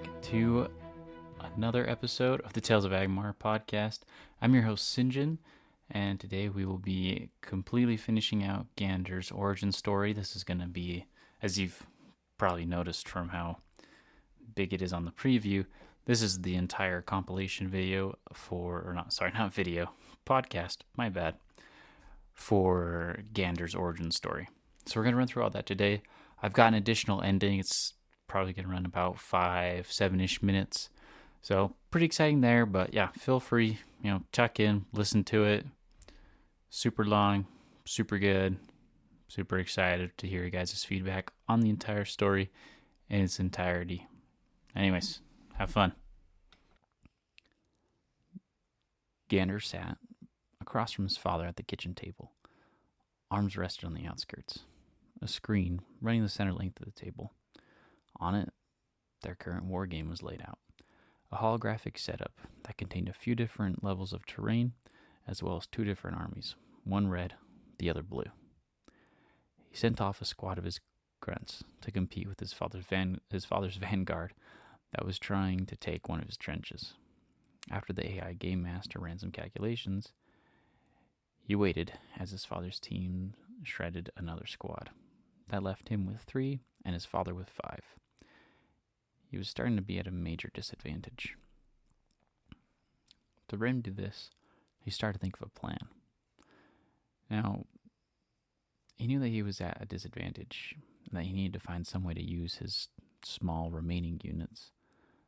back to another episode of the Tales of Agmar podcast. I'm your host, Sinjin, and today we will be completely finishing out Gander's origin story. This is going to be, as you've probably noticed from how big it is on the preview, this is the entire compilation video podcast, my bad, for Gander's origin story. So we're going to run through all that today. I've got an additional ending. It's probably going to run about 5-7-ish minutes. So pretty exciting there, but yeah, feel free, check in, listen to it. Super long, super good, super excited to hear you guys' feedback on the entire story in its entirety. Anyways, have fun. Gander sat across from his father at the kitchen table. Arms rested on the outskirts. A screen running the center length of the table. On it, their current war game was laid out. A holographic setup that contained a few different levels of terrain, as well as two different armies, one red, the other blue. He sent off a squad of his grunts to compete with his father's vanguard that was trying to take one of his trenches. After the AI game master ran some calculations, he waited as his father's team shredded another squad. That left him with 3 and his father with 5. He was starting to be at a major disadvantage. To remedy this, he started to think of a plan. Now, he knew that he was at a disadvantage, and that he needed to find some way to use his small remaining units,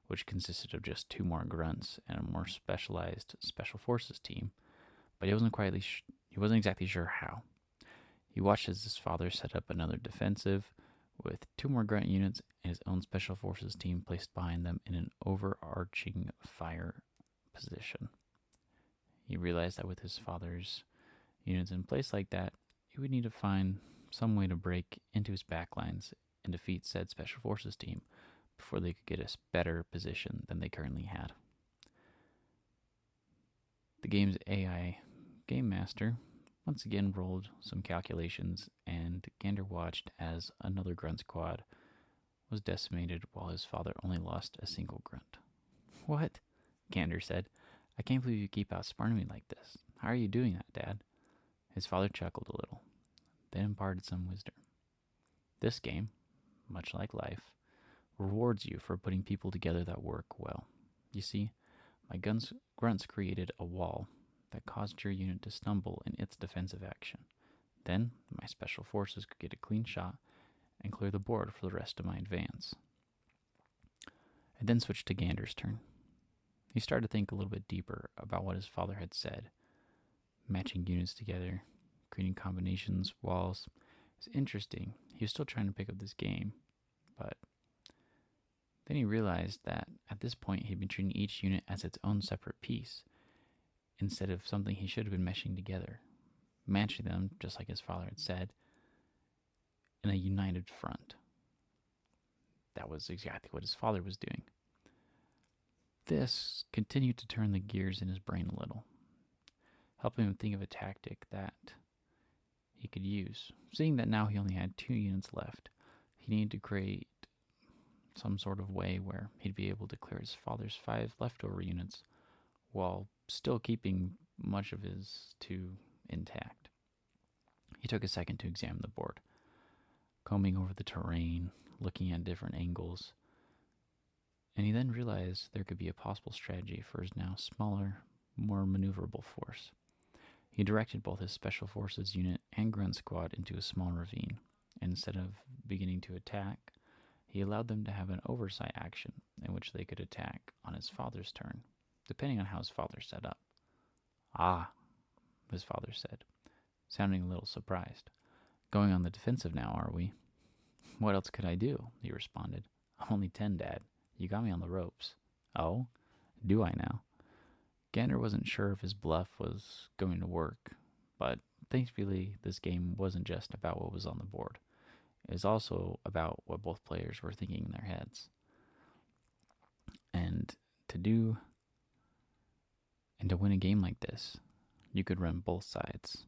which consisted of just 2 more grunts and a more specialized special forces team, but he wasn't exactly sure how. He watched as his father set up another defensive with 2 more grunt units and his own special forces team placed behind them in an overarching fire position. He realized that with his father's units in place like that, he would need to find some way to break into his backlines and defeat said special forces team before they could get a better position than they currently had. The game's AI game master once again rolled some calculations, and Gander watched as another grunt squad was decimated while his father only lost a single grunt. "What?" Gander said. "I can't believe you keep outsmarting me like this. How are you doing that, Dad?" His father chuckled a little, then imparted some wisdom. "This game, much like life, rewards you for putting people together that work well. You see, my grunts created a wall that caused your unit to stumble in its defensive action. Then, my special forces could get a clean shot and clear the board for the rest of my advance." It then switched to Gander's turn. He started to think a little bit deeper about what his father had said. Matching units together, creating combinations, walls. It was interesting. He was still trying to pick up this game, but then he realized that at this point he'd been treating each unit as its own separate piece, instead of something he should have been meshing together, matching them, just like his father had said, in a united front. That was exactly what his father was doing. This continued to turn the gears in his brain a little, helping him think of a tactic that he could use. Seeing that now he only had 2 units left, he needed to create some sort of way where he'd be able to clear his father's 5 leftover units while still keeping much of his 2 intact. He took a second to examine the board, combing over the terrain, looking at different angles, and he then realized there could be a possible strategy for his now smaller, more maneuverable force. He directed both his special forces unit and grunt squad into a small ravine, and instead of beginning to attack, he allowed them to have an oversight action in which they could attack on his father's turn, depending on how his father set up. "Ah," his father said, sounding a little surprised. "Going on the defensive now, are we?" "What else could I do?" he responded. "I'm only 10, Dad. You got me on the ropes." "Oh? Do I now?" Gander wasn't sure if his bluff was going to work, but thankfully this game wasn't just about what was on the board. It was also about what both players were thinking in their heads. And to win a game like this, you could run both sides.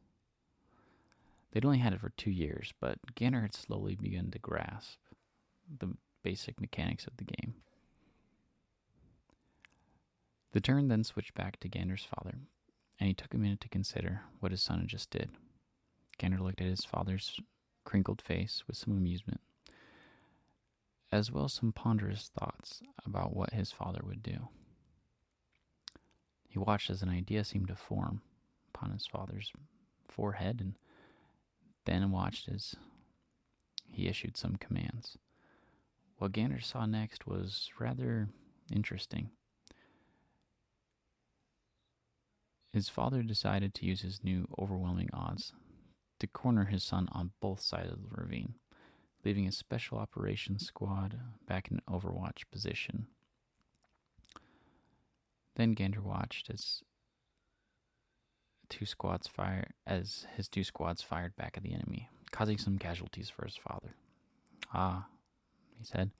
They'd only had it for 2 years, but Gander had slowly begun to grasp the basic mechanics of the game. The turn then switched back to Gander's father, and he took a minute to consider what his son had just did. Gander looked at his father's crinkled face with some amusement, as well as some ponderous thoughts about what his father would do. He watched as an idea seemed to form upon his father's forehead, and then watched as he issued some commands. What Gander saw next was rather interesting. His father decided to use his new overwhelming odds to corner his son on both sides of the ravine, leaving his special operations squad back in overwatch position. Then Gander watched as his two squads fired back at the enemy, causing some casualties for his father. "Ah," he said,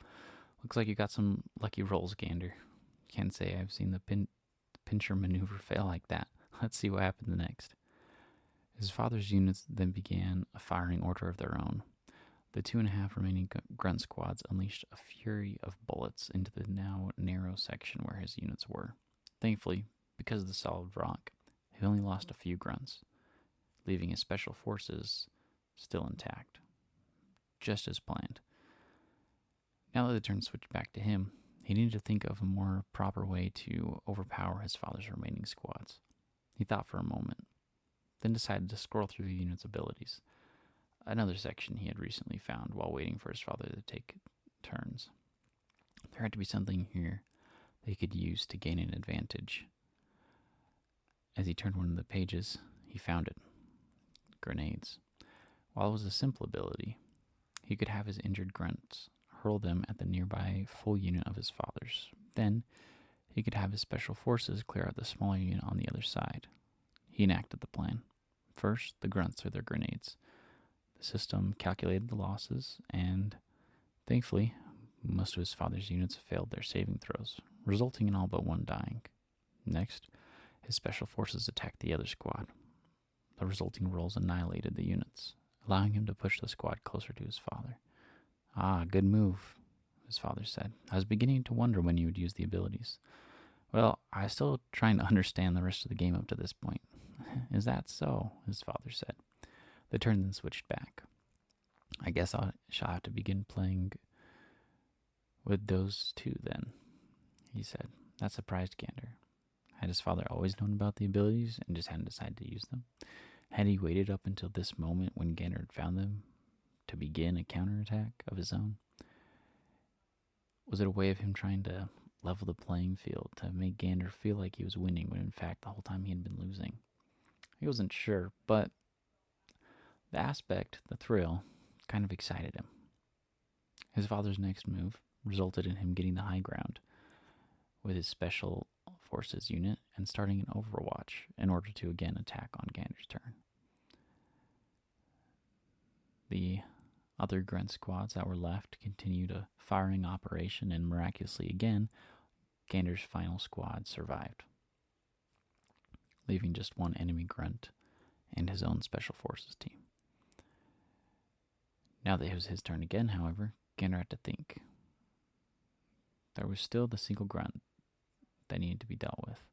"looks like you got some lucky rolls, Gander. Can't say I've seen the pincher maneuver fail like that. Let's see what happens next." His father's units then began a firing order of their own. The 2.5 remaining grunt squads unleashed a fury of bullets into the now narrow section where his units were. Thankfully, because of the solid rock, he only lost a few grunts, leaving his special forces still intact, just as planned. Now that the turn switched back to him, he needed to think of a more proper way to overpower his father's remaining squads. He thought for a moment, then decided to scroll through the unit's abilities, another section he had recently found while waiting for his father to take turns. There had to be something here they could use to gain an advantage. As he turned one of the pages, he found it. Grenades. While it was a simple ability, he could have his injured grunts hurl them at the nearby full unit of his father's. Then, he could have his special forces clear out the smaller unit on the other side. He enacted the plan. First, the grunts threw their grenades. The system calculated the losses, and, thankfully, most of his father's units failed their saving throws, resulting in all but one dying. Next, his special forces attacked the other squad. The resulting rolls annihilated the units, allowing him to push the squad closer to his father. "Ah, good move," his father said. "I was beginning to wonder when you would use the abilities." "Well, I was still trying to understand the rest of the game up to this point." "Is that so?" his father said. The turn then switched back. "I guess I shall have to begin playing with those two then," he said. That surprised Gander. Had his father always known about the abilities and just hadn't decided to use them? Had he waited up until this moment when Gander had found them to begin a counterattack of his own? Was it a way of him trying to level the playing field, to make Gander feel like he was winning when in fact the whole time he had been losing? He wasn't sure, but the aspect, the thrill, kind of excited him. His father's next move resulted in him getting the high ground with his special forces unit and starting an overwatch in order to again attack on Gander's turn. The other grunt squads that were left continued a firing operation, and miraculously again, Gander's final squad survived, leaving just one enemy grunt and his own special forces team. Now that it was his turn again, however, Gander had to think. There was still the single grunt that needed to be dealt with,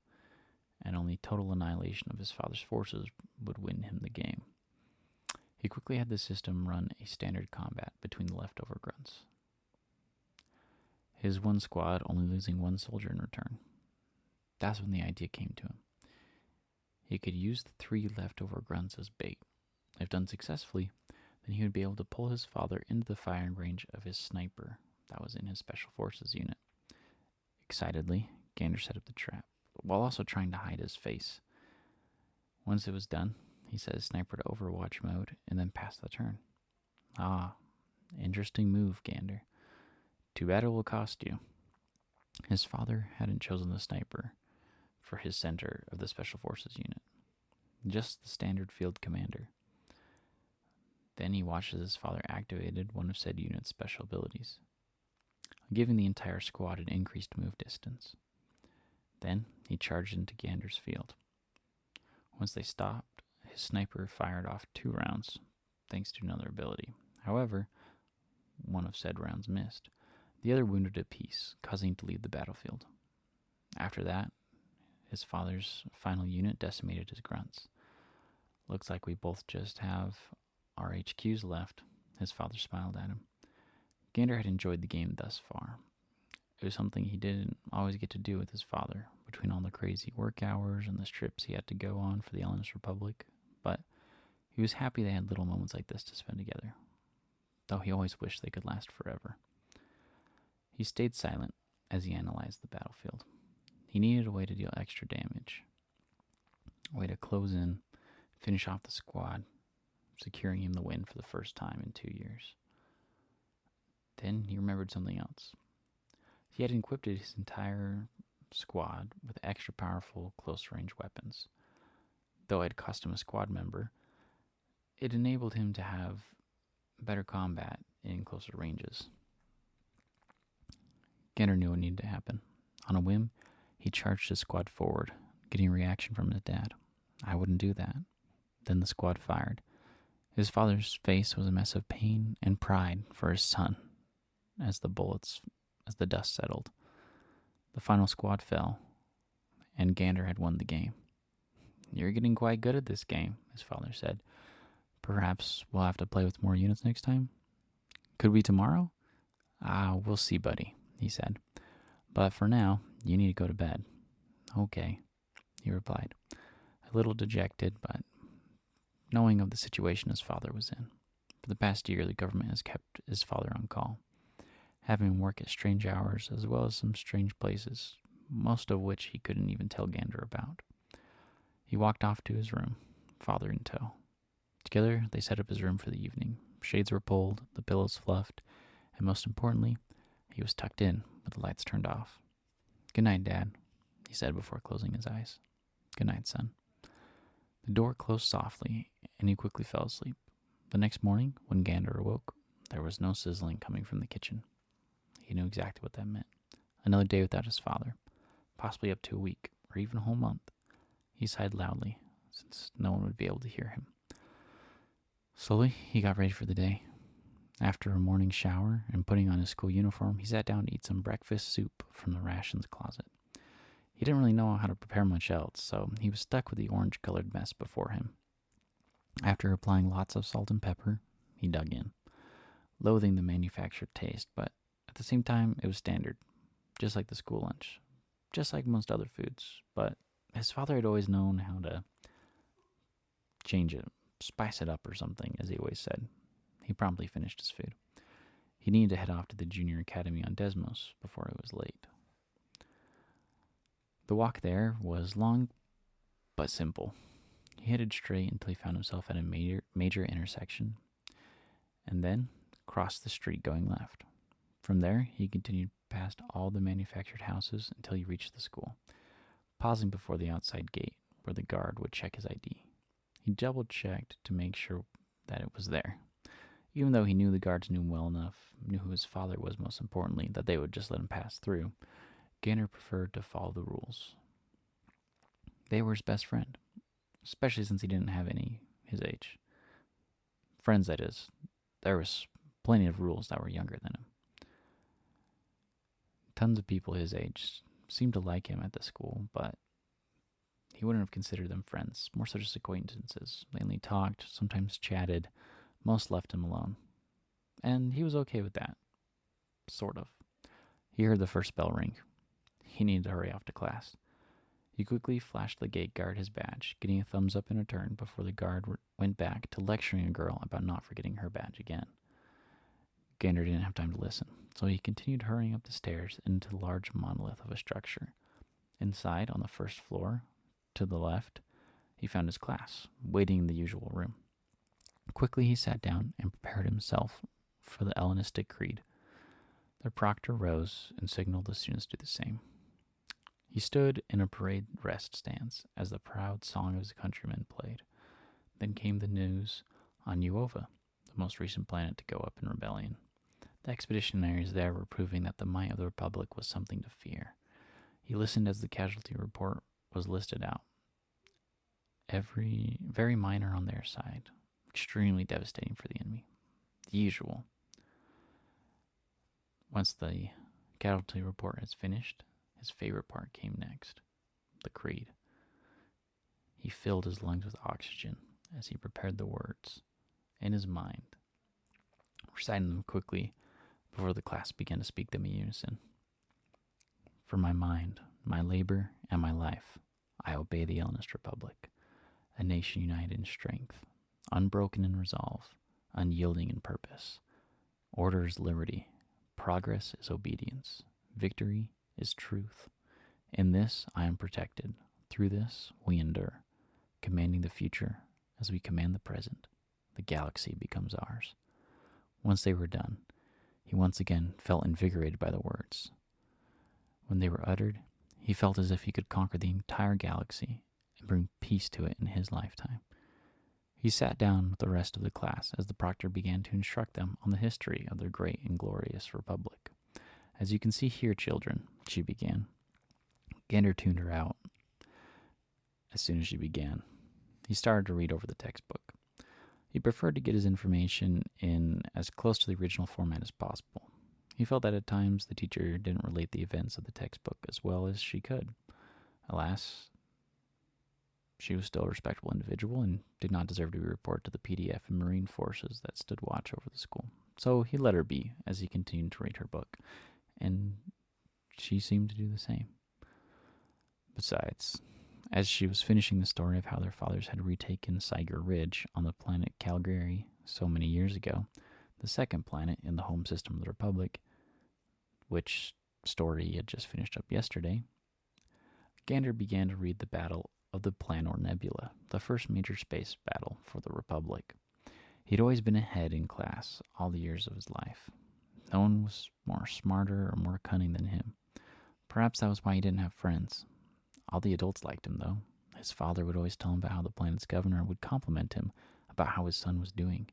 and only total annihilation of his father's forces would win him the game. He quickly had the system run a standard combat between the leftover grunts, his one squad only losing one soldier in return. That's when the idea came to him. He could use the 3 leftover grunts as bait. If done successfully, then he would be able to pull his father into the firing range of his sniper that was in his special forces unit. Excitedly, Gander set up the trap, while also trying to hide his face. Once it was done, he set his sniper to overwatch mode and then passed the turn. "Ah, interesting move, Gander. Too bad it will cost you." His father hadn't chosen the sniper for his center of the special forces unit, just the standard field commander. Then he watched as his father activated one of said unit's special abilities, giving the entire squad an increased move distance. Then he charged into Gander's field. Once they stopped, his sniper fired off 2 rounds, thanks to another ability. However, one of said rounds missed. The other wounded a piece, causing him to leave the battlefield. After that, His father's final unit decimated his grunts. Looks like we both just have our HQs left. His father smiled at him. Gander had enjoyed the game thus far. It was something he didn't always get to do with his father, between all the crazy work hours and the trips he had to go on for the Ellen's Republic, but he was happy they had little moments like this to spend together, though he always wished they could last forever. He stayed silent as he analyzed the battlefield. He needed a way to deal extra damage, a way to close in, finish off the squad, securing him the win for the first time in 2 years. Then he remembered something else. He had equipped his entire squad with extra powerful close-range weapons. Though it had cost him a squad member, it enabled him to have better combat in closer ranges. Gander knew what needed to happen. On a whim, he charged his squad forward, getting a reaction from his dad. I wouldn't do that. Then the squad fired. His father's face was a mess of pain and pride for his son as the dust settled. The final squad fell, and Gander had won the game. You're getting quite good at this game, his father said. Perhaps we'll have to play with more units next time? Could we tomorrow? We'll see, buddy, he said. But for now, you need to go to bed. Okay, he replied, a little dejected, but knowing of the situation his father was in. For the past year, the government has kept his father on call, having him work at strange hours as well as some strange places, most of which he couldn't even tell Gander about. He walked off to his room, father in tow. Together, they set up his room for the evening. Shades were pulled, the pillows fluffed, and most importantly, he was tucked in with the lights turned off. Good night, Dad, he said before closing his eyes. Good night, son. The door closed softly, and he quickly fell asleep. The next morning, when Gander awoke, there was no sizzling coming from the kitchen. He knew exactly what that meant. Another day without his father, possibly up to a week, or even a whole month. He sighed loudly, since no one would be able to hear him. Slowly, he got ready for the day. After a morning shower and putting on his school uniform, he sat down to eat some breakfast soup from the rations closet. He didn't really know how to prepare much else, so he was stuck with the orange-colored mess before him. After applying lots of salt and pepper, he dug in, loathing the manufactured taste, but at the same time, it was standard, just like the school lunch, just like most other foods, but his father had always known how to change it, spice it up or something, as he always said. He promptly finished his food. He needed to head off to the junior academy on Desmos before it was late. The walk there was long but simple. He headed straight until he found himself at a major intersection, and then crossed the street going left. From there, he continued past all the manufactured houses until he reached the school, pausing before the outside gate where the guard would check his ID. He double-checked to make sure that it was there. Even though he knew the guards knew him well enough, knew who his father was most importantly, that they would just let him pass through, Gander preferred to follow the rules. They were his best friend, especially since he didn't have any his age. Friends, that is. There was plenty of rules that were younger than him. Tons of people his age seemed to like him at the school, but he wouldn't have considered them friends, more so just acquaintances. They only talked, sometimes chatted, most left him alone. And he was okay with that. Sort of. He heard the first bell ring. He needed to hurry off to class. He quickly flashed the gate guard his badge, getting a thumbs up in return before the guard went back to lecturing a girl about not forgetting her badge again. Gander didn't have time to listen, so he continued hurrying up the stairs into the large monolith of a structure. Inside, on the first floor, to the left, he found his class, waiting in the usual room. Quickly he sat down and prepared himself for the Hellenistic creed. The proctor rose and signaled the students to do the same. He stood in a parade rest stance as the proud song of his countrymen played. Then came the news on Uova, the most recent planet to go up in rebellion. The expeditionaries there were proving that the might of the Republic was something to fear. He listened as the casualty report was listed out. Very minor on their side. Extremely devastating for the enemy. The usual. Once the casualty report is finished, his favorite part came next. the creed. He filled his lungs with oxygen as he prepared the words in his mind, reciting them quickly before the class began to speak them in unison. For my mind, my labor, and my life, I obey the Elnist Republic, a nation united in strength, unbroken in resolve, unyielding in purpose. Order is liberty, progress is obedience, victory is truth. In this I am protected, through this we endure, commanding the future as we command the present. The galaxy becomes ours. Once they were done, he once again felt invigorated by the words. When they were uttered, he felt as if he could conquer the entire galaxy and bring peace to it in his lifetime. He sat down with the rest of the class as the proctor began to instruct them on the history of their great and glorious republic. As you can see here, children, she began. Gander tuned her out as soon as she began. He started to read over the textbook. He preferred to get his information in as close to the original format as possible. He felt that at times the teacher didn't relate the events of the textbook as well as she could. Alas, she was still a respectable individual and did not deserve to be reported to the PDF and Marine forces that stood watch over the school. So he let her be as he continued to read her book, and she seemed to do the same. Besides, as she was finishing the story of how their fathers had retaken Siger Ridge on the planet Calgary so many years ago, the second planet in the home system of the Republic, which story he had just finished up yesterday, Gander began to read the Battle of the Planor Nebula, the first major space battle for the Republic. He'd always been ahead in class all the years of his life. No one was more smarter or more cunning than him. Perhaps that was why he didn't have friends. All the adults liked him, though. His father would always tell him about how the planet's governor would compliment him about how his son was doing.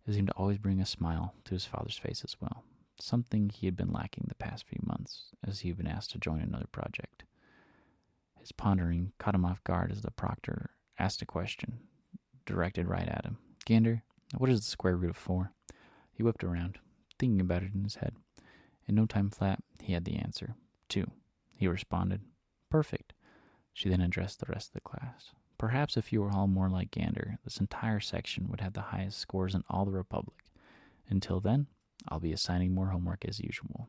It seemed to always bring a smile to his father's face as well, something he had been lacking the past few months as he had been asked to join another project. His pondering caught him off guard as the proctor asked a question, directed right at him. Gander, what is the square root of 4? He whipped around, thinking about it in his head. In no time flat, he had the answer. 2, he responded. Perfect. She then addressed the rest of the class. Perhaps if you were all more like Gander, this entire section would have the highest scores in all the Republic. Until then, I'll be assigning more homework as usual.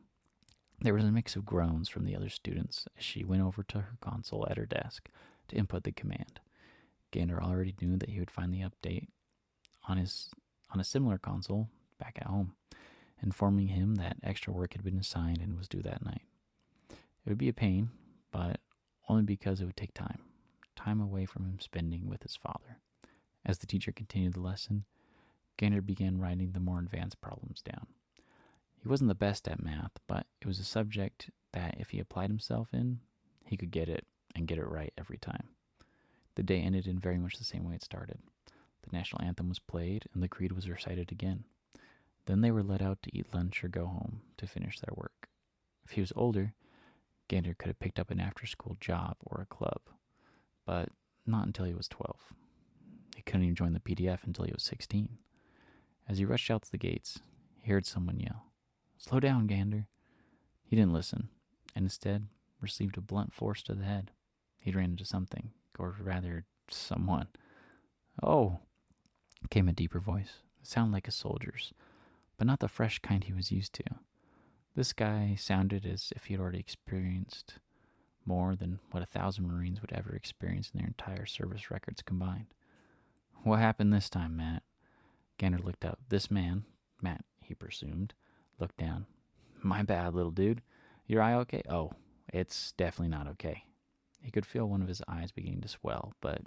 There was a mix of groans from the other students as she went over to her console at her desk to input the command. Gander already knew that he would find the update on a similar console back at home, informing him that extra work had been assigned and was due that night. It would be a pain, but only because it would take time away from him spending with his father. As the teacher continued the lesson, Gander began writing the more advanced problems down. He wasn't the best at math, but it was a subject that if he applied himself in, he could get it and get it right every time. The day ended in very much the same way it started. The national anthem was played and the creed was recited again. Then they were let out to eat lunch or go home to finish their work. If he was older, Gander could have picked up an after-school job or a club, but not until he was 12. He couldn't even join the PDF until he was 16. As he rushed out to the gates, he heard someone yell, "Slow down, Gander." He didn't listen, and instead received a blunt force to the head. He ran into something, or rather, someone. "Oh," came a deeper voice. It sounded like a soldier's, but not the fresh kind he was used to. This guy sounded as if he had already experienced more than what 1,000 Marines would ever experience in their entire service records combined. "What happened this time, Matt?" Gander looked up. This man, Matt, he presumed, looked down. "My bad, little dude. Your eye okay?" "Oh, it's definitely not okay." He could feel one of his eyes beginning to swell, but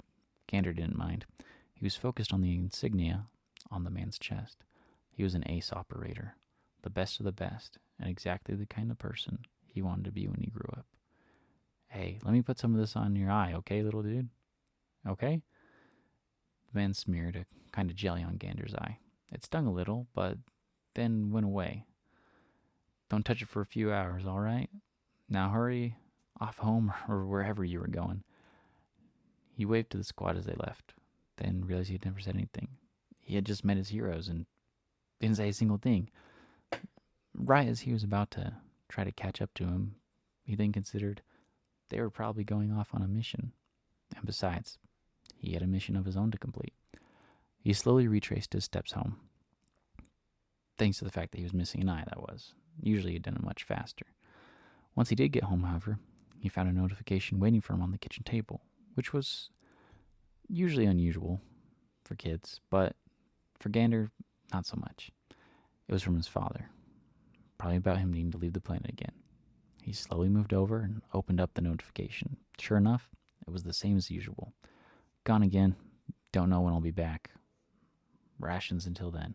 Gander didn't mind. He was focused on the insignia on the man's chest. He was an ace operator, the best of the best, and exactly the kind of person he wanted to be when he grew up. "Hey, let me put some of this on your eye, okay, little dude? Okay?" The man smeared a kind of jelly on Gander's eye. It stung a little, but then went away. "Don't touch it for a few hours, all right? Now hurry off home or wherever you were going." He waved to the squad as they left, then realized he had never said anything. He had just met his heroes and didn't say a single thing. Right as he was about to try to catch up to him, he then considered, they were probably going off on a mission. And besides, he had a mission of his own to complete. He slowly retraced his steps home. Thanks to the fact that he was missing an eye, that was. Usually he'd done it much faster. Once he did get home, however, he found a notification waiting for him on the kitchen table, which was usually unusual for kids, but for Gander, not so much. It was from his father, probably about him needing to leave the planet again. He slowly moved over and opened up the notification. Sure enough, it was the same as usual. Gone again, don't know when I'll be back. Rations until then.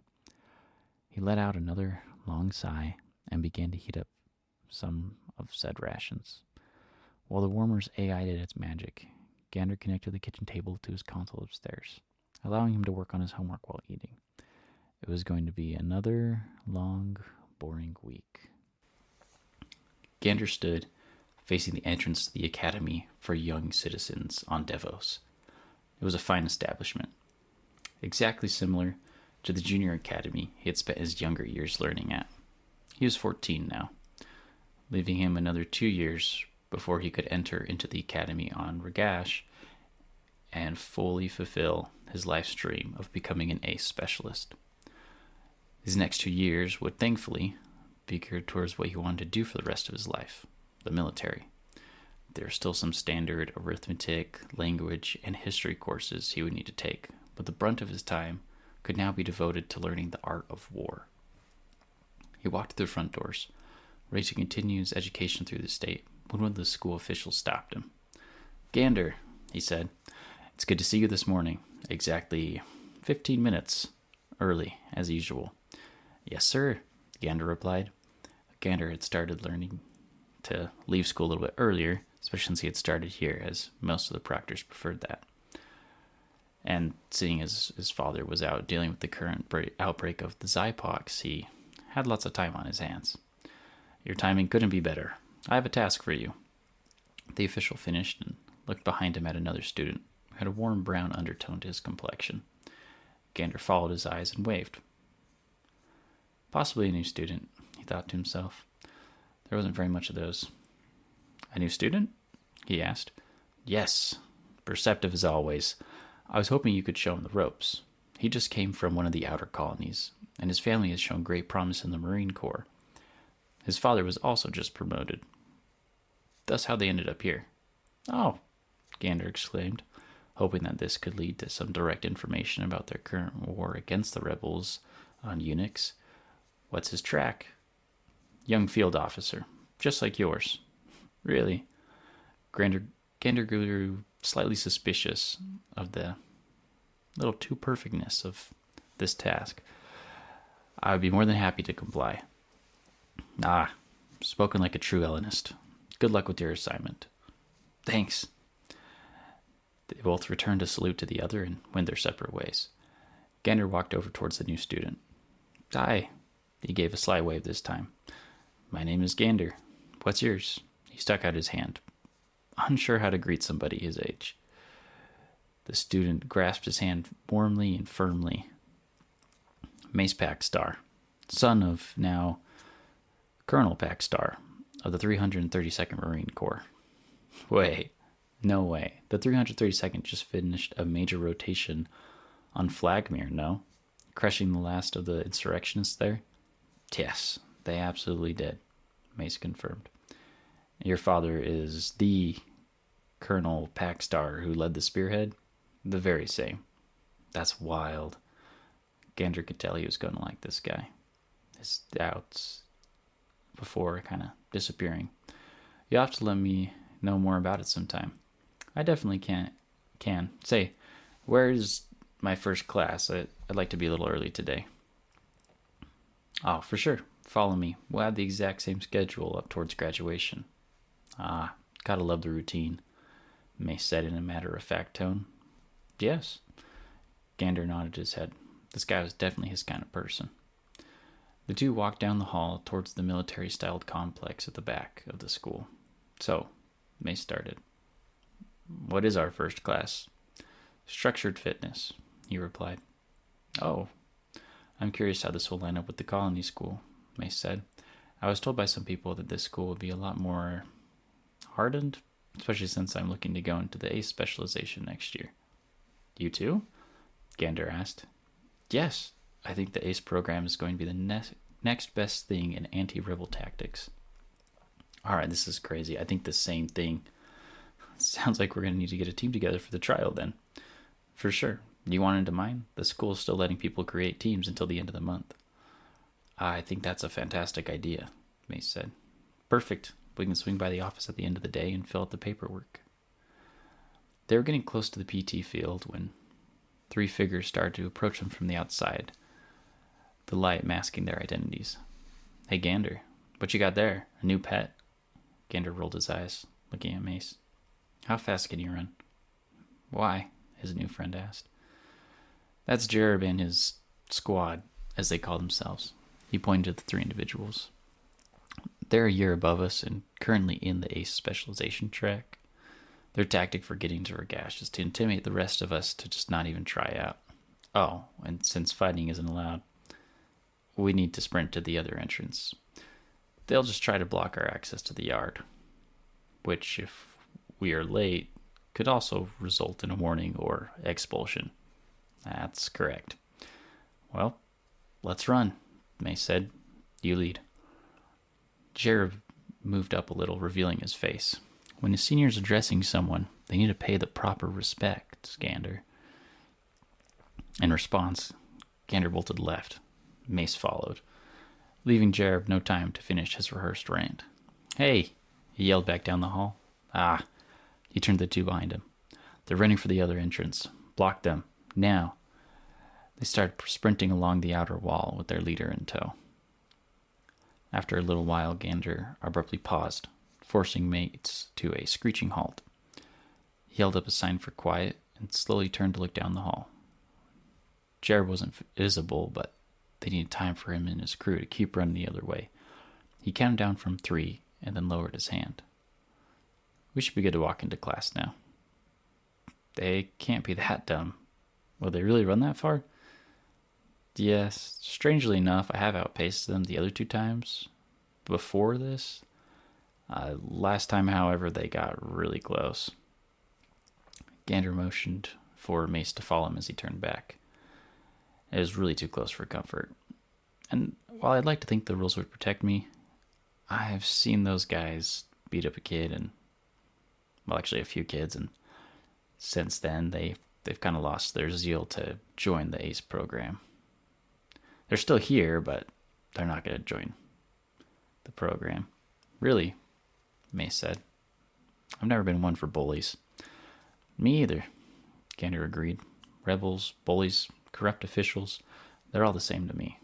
He let out another long sigh and began to heat up some of said rations. While the warmer's AI did its magic, Gander connected the kitchen table to his console upstairs, allowing him to work on his homework while eating. It was going to be another long, boring week. Gander stood facing the entrance to the Academy for Young Citizens on Devos. It was a fine establishment, exactly similar to the junior academy he had spent his younger years learning at. He was 14 now, leaving him another 2 years before he could enter into the academy on Ragash and fully fulfill his life's dream of becoming an ace specialist. His next 2 years would thankfully be geared towards what he wanted to do for the rest of his life, the military. There are still some standard arithmetic, language, and history courses he would need to take, but the brunt of his time could now be devoted to learning the art of war. He walked through the front doors, ready to continue his education through the state, when one of the school officials stopped him. "Gander," he said, "it's good to see you this morning. Exactly 15 minutes early, as usual." "Yes, sir," Gander replied. Gander had started learning to leave school a little bit earlier, especially since he had started here, as most of the proctors preferred that. And seeing as his father was out dealing with the current outbreak of the Zypox, he had lots of time on his hands. "Your timing couldn't be better. I have a task for you." The official finished and looked behind him at another student who had a warm brown undertone to his complexion. Gander followed his eyes and waved. Possibly a new student, he thought to himself. There wasn't very much of those. "A new student?" he asked. "Yes, perceptive as always. I was hoping you could show him the ropes. He just came from one of the outer colonies, and his family has shown great promise in the Marine Corps. His father was also just promoted. Thus how they ended up here." "Oh," Gander exclaimed, hoping that this could lead to some direct information about their current war against the rebels on Unix. "What's his track?" "Young field officer, just like yours." "Really?" Gander grew slightly suspicious of the little too perfectness of this task. "I would be more than happy to comply." "Ah, spoken like a true Hellenist. Good luck with your assignment." "Thanks." They both returned a salute to the other and went their separate ways. Gander walked over towards the new student. "Hi," he gave a sly wave this time. "My name is Gander. What's yours?" He stuck out his hand, unsure how to greet somebody his age. The student grasped his hand warmly and firmly. "Mace Packstar, son of now Colonel Packstar of the 332nd Marine Corps." "Wait, no way. The 332nd just finished a major rotation on Flagmere, no? Crushing the last of the insurrectionists there?" "Yes, they absolutely did," Mace confirmed. "Your father is the Colonel Packstar who led the spearhead?" "The very same." "That's wild." Gander could tell he was going to like this guy. His doubts before kind of disappearing. "You'll have to let me know more about it sometime." "I definitely can. Say, where's my first class? I'd like to be a little early today." "Oh, for sure. Follow me. We'll have the exact same schedule up towards graduation." "Ah, gotta love the routine," Mace said in a matter-of-fact tone. "Yes." Gander nodded his head. This guy was definitely his kind of person. The two walked down the hall towards the military-styled complex at the back of the school. "So," Mace started. "What is our first class?" "Structured fitness," he replied. "Oh, I'm curious how this will line up with the colony school," Mace said. "I was told by some people that this school would be a lot more hardened especially since I'm looking to go into the ace specialization next year. You too? Gander asked. Yes, I think the ace program is going to be the next best thing in anti-rebel tactics. Alright, this is crazy. I think the same thing. Sounds like we're going to need to get a team together for the trial then. For sure. You want into mine? The school is still letting people create teams until the end of the month. I think that's a fantastic idea, Mace said. Perfect. We can swing by the office at the end of the day and fill out the paperwork. They were getting close to the PT field when 3 figures started to approach them from the outside, the light masking their identities. Hey, Gander, what you got there? A new pet? Gander rolled his eyes, looking at Mace. How fast can you run? Why? His new friend asked. That's Jerob and his squad, as they call themselves. He pointed at the 3 individuals. They're a year above us and currently in the ace specialization track. Their tactic for getting to Ragash is to intimidate the rest of us to just not even try out. Oh, and since fighting isn't allowed, we need to sprint to the other entrance. They'll just try to block our access to the yard, which, if we are late, could also result in a warning or expulsion. That's correct. Well, let's run, Mace said. You lead. Jerob moved up a little, revealing his face. When a senior's addressing someone, they need to pay the proper respect, Gander. In response, Gander bolted left. Mace followed, leaving Jerob no time to finish his rehearsed rant. Hey, he yelled back down the hall. Ah, he turned the 2 behind him. They're running for the other entrance. Block them. Now. They started sprinting along the outer wall with their leader in tow. After a little while, Gander abruptly paused, forcing Mace to a screeching halt. He held up a sign for quiet and slowly turned to look down the hall. Jerob wasn't visible, but they needed time for him and his crew to keep running the other way. He counted down from 3 and then lowered his hand. We should be good to walk into class now. They can't be that dumb. Will they really run that far? Yes, strangely enough, I have outpaced them the other 2 times before this. Last time, however, they got really close. Gander motioned for Mace to follow him as he turned back. It was really too close for comfort. And while I'd like to think the rules would protect me, I have seen those guys beat up a kid and, well, actually a few kids, and since then they've kind of lost their zeal to join the ACE program. They're still here, but they're not going to join the program. Really, Mace said. I've never been one for bullies. Me either, Gander agreed. Rebels, bullies, corrupt officials, they're all the same to me.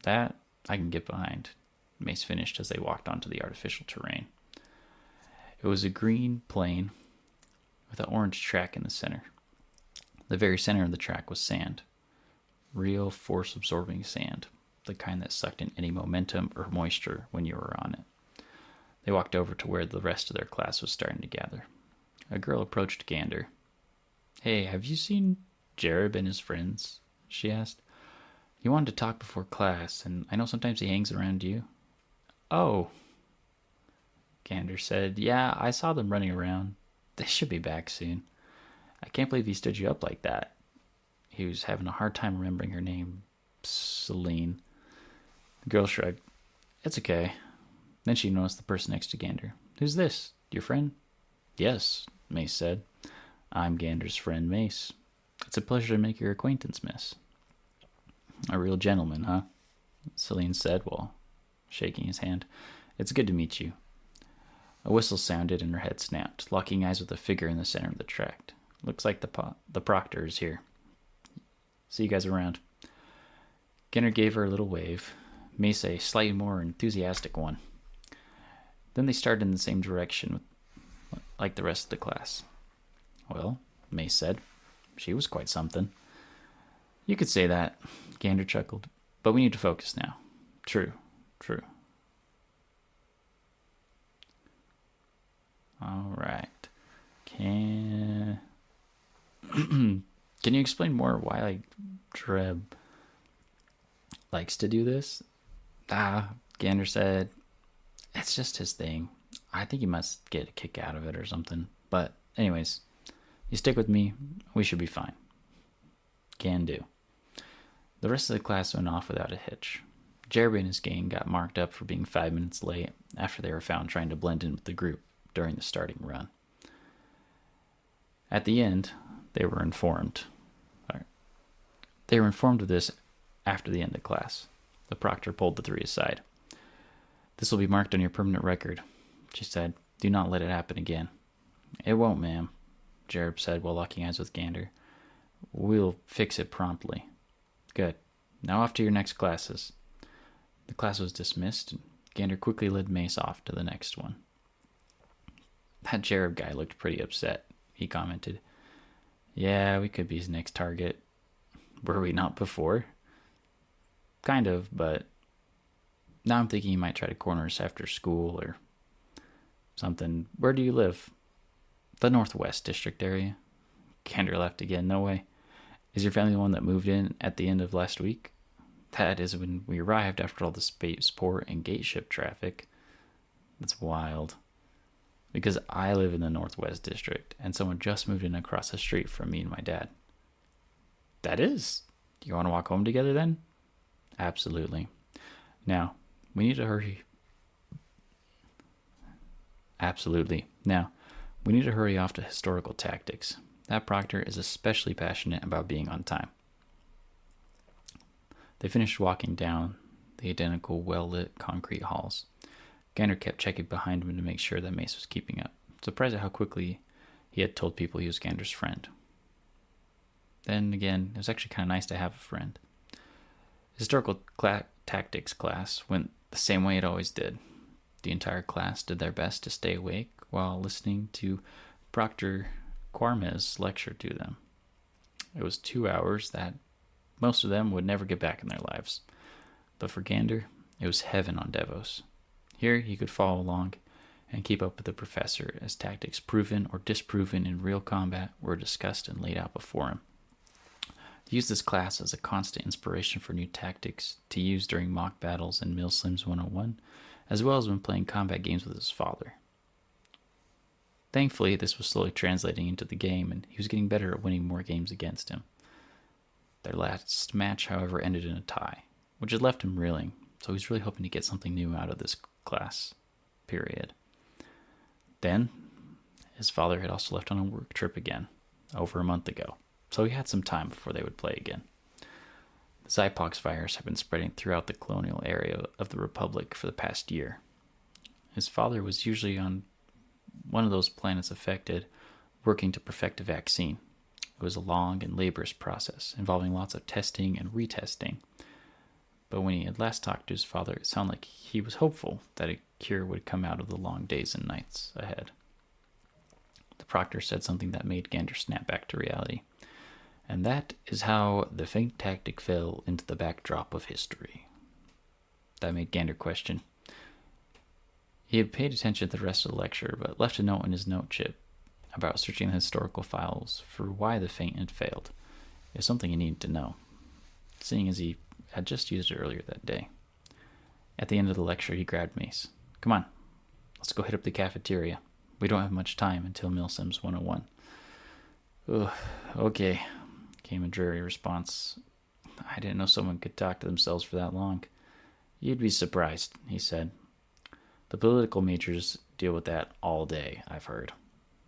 That I can get behind, Mace finished as they walked onto the artificial terrain. It was a green plain with an orange track in the center. The very center of the track was sand. Real force-absorbing sand, the kind that sucked in any momentum or moisture when you were on it. They walked over to where the rest of their class was starting to gather. A girl approached Gander. Hey, have you seen Jerob and his friends? She asked. He wanted to talk before class, and I know sometimes he hangs around you. Oh, Gander said. Yeah, I saw them running around. They should be back soon. I can't believe he stood you up like that. He was having a hard time remembering her name. Celine. The girl shrugged. It's okay. Then she noticed the person next to Gander. Who's this? Your friend? Yes, Mace said. I'm Gander's friend, Mace. It's a pleasure to make your acquaintance, miss. A real gentleman, huh? Celine said while shaking his hand. It's good to meet you. A whistle sounded and her head snapped, locking eyes with the figure in the center of the tract. Looks like the proctor is here. See you guys around. Gander gave her a little wave, Mace a slightly more enthusiastic one. Then they started in the same direction like the rest of the class. Well, Mace said, she was quite something. You could say that, Gander chuckled, but we need to focus now. True. All right. Can you explain more why Jerob likes to do this? Gander said, it's just his thing. I think he must get a kick out of it or something. But anyways, you stick with me, we should be fine. Can do. The rest of the class went off without a hitch. Jerob and his gang got marked up for being 5 minutes late after they were found trying to blend in with the group during the starting run. At the end, they were informed. They were informed of this after the end of class. The proctor pulled the three aside. "This will be marked on your permanent record," she said. "Do not let it happen again." "It won't, ma'am," Jerob said while locking eyes with Gander. "We'll fix it promptly." "Good. Now off to your next classes." The class was dismissed, and Gander quickly led Mace off to the next one. "That Jerob guy looked pretty upset," he commented. "Yeah, we could be his next target. Were we not before?" "Kind of, but now I'm thinking he might try to corner us after school or something. Where do you live?" "The Northwest District area." Gander laughed again. "No way. Is your family the one that moved in at the end of last week?" "That is when we arrived after all the spaceport and gateship traffic." "That's wild. Because I live in the Northwest District, and someone just moved in across the street from me and my dad." "That is? You want to walk home together then?" "Absolutely. Now, we need to hurry. Absolutely. Now, we need to hurry off to historical tactics. That proctor is especially passionate about being on time." They finished walking down the identical well-lit concrete halls. Gander kept checking behind him to make sure that Mace was keeping up, surprised at how quickly he had told people he was Gander's friend. Then again, it was actually kind of nice to have a friend. Historical tactics class went the same way it always did. The entire class did their best to stay awake while listening to Proctor Quarmes lecture to them. It was 2 hours that most of them would never get back in their lives. But for Gander, it was heaven on Devos. Here he could follow along and keep up with the professor as tactics proven or disproven in real combat were discussed and laid out before him. He used this class as a constant inspiration for new tactics to use during mock battles in Milsims 101, as well as when playing combat games with his father. Thankfully, this was slowly translating into the game, and he was getting better at winning more games against him. Their last match, however, ended in a tie, which had left him reeling, so he was really hoping to get something new out of this class period. Then, his father had also left on a work trip again, over a month ago, so he had some time before they would play again. The Zypox virus had been spreading throughout the colonial area of the Republic for the past year. His father was usually on one of those planets affected, working to perfect a vaccine. It was a long and laborious process, involving lots of testing and retesting. But when he had last talked to his father, it sounded like he was hopeful that a cure would come out of the long days and nights ahead. The proctor said something that made Gander snap back to reality. And that is how the faint tactic fell into the backdrop of history. That made Gander question. He had paid attention to the rest of the lecture, but left a note in his note chip about searching the historical files for why the feint had failed. It was something he needed to know, seeing as he had just used it earlier that day. At the end of the lecture, he grabbed Mace. "Come on, let's go hit up the cafeteria. We don't have much time until Milsims 101. "Ugh, okay," came a dreary response. "I didn't know someone could talk to themselves for that long." "You'd be surprised," he said. "The political majors deal with that all day, I've heard."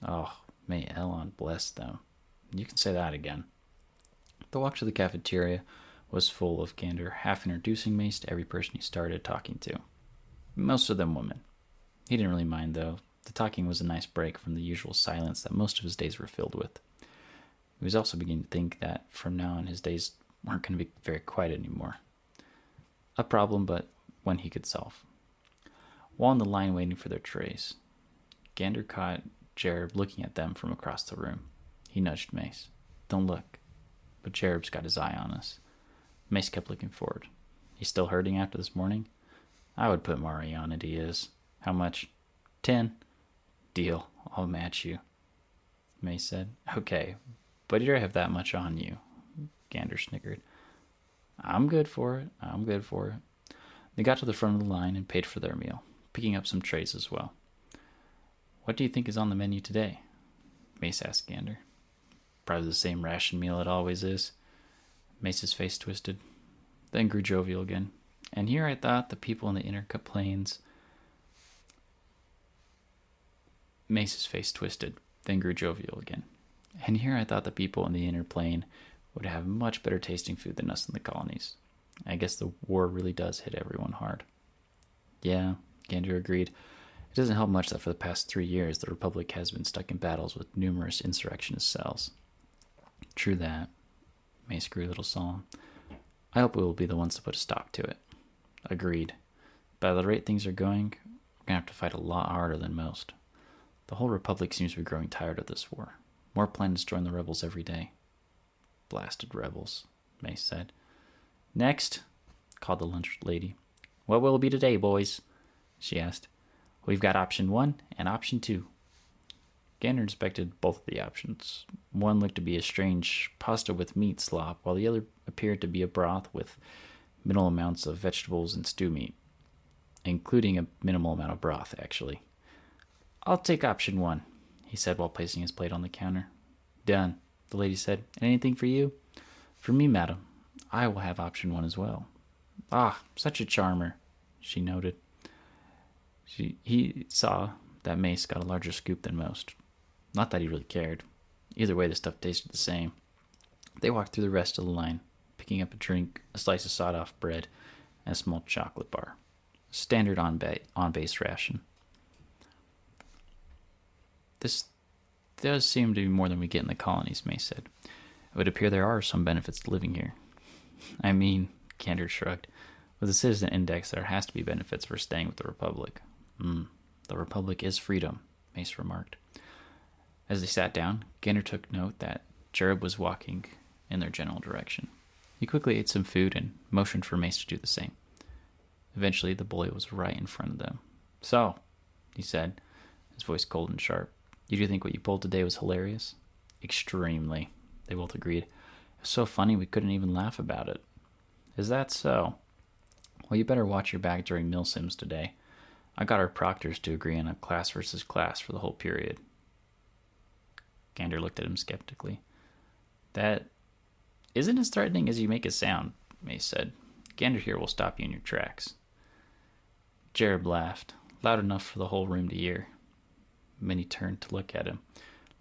"Oh, may Elon bless them." "You can say that again." The walk to the cafeteria was full of Gander half introducing Mace to every person he started talking to. Most of them women. He didn't really mind, though. The talking was a nice break from the usual silence that most of his days were filled with. He was also beginning to think that from now on his days weren't going to be very quiet anymore. A problem, but one he could solve. While in the line waiting for their trays, Gander caught Jerob looking at them from across the room. He nudged Mace. "Don't look." But Jerob's got his eye on us. Mace kept looking forward. "He's still hurting after this morning?" "I would put Mari on it, he is." "How much?" 10. "Deal. I'll match you," Mace said. "Okay, but you don't have that much on you," Gander snickered. I'm good for it. They got to the front of the line and paid for their meal, picking up some trays as well. What do you think is on the menu today? Mace asked Gander. Probably the same ration meal it always is. Mace's face twisted, then grew jovial again. And here I thought the people in the inner plains... Mace's face twisted, then grew jovial again. And here I thought the people in the inner plane would have much better tasting food than us in the colonies. I guess the war really does hit everyone hard. Yeah, Gander agreed. It doesn't help much that for the past 3 years the Republic has been stuck in battles with numerous insurrectionist cells. True that. Mace grew a little solemn. I hope we will be the ones to put a stop to it. Agreed. By the rate things are going, we're going to have to fight a lot harder than most. The whole Republic seems to be growing tired of this war. More planets join the rebels every day. Blasted rebels, Mace said. Next, called the lunch lady. What will it be today, boys? She asked. We've got option 1 and option 2. Gander inspected both of the options. One looked to be a strange pasta with meat slop, while the other appeared to be a broth with minimal amounts of vegetables and stew meat, including a minimal amount of broth, actually. I'll take option 1, he said while placing his plate on the counter. Done, the lady said. Anything for you? For me, madam. I will have option 1 as well. Ah, such a charmer, she noted. He saw that Mace got a larger scoop than most. Not that he really cared. Either way, the stuff tasted the same. They walked through the rest of the line, picking up a drink, a slice of sawed-off bread, and a small chocolate bar. Standard on-base ration. This does seem to be more than we get in the colonies, Mace said. It would appear there are some benefits to living here. I mean, Gander shrugged. With the citizen index, there has to be benefits for staying with the Republic. The Republic is freedom, Mace remarked. As they sat down, Gander took note that Jerob was walking in their general direction. He quickly ate some food and motioned for Mace to do the same. Eventually, the bully was right in front of them. So, he said, his voice cold and sharp, you do think what you pulled today was hilarious? Extremely, they both agreed. It was so funny we couldn't even laugh about it. Is that so? Well, you better watch your back during mill sims today. I got our proctors to agree on a class versus class for the whole period. Gander looked at him skeptically. That isn't as threatening as you make it sound, Mace said. Gander here will stop you in your tracks. Jerob laughed, loud enough for the whole room to hear. Many turned to look at him,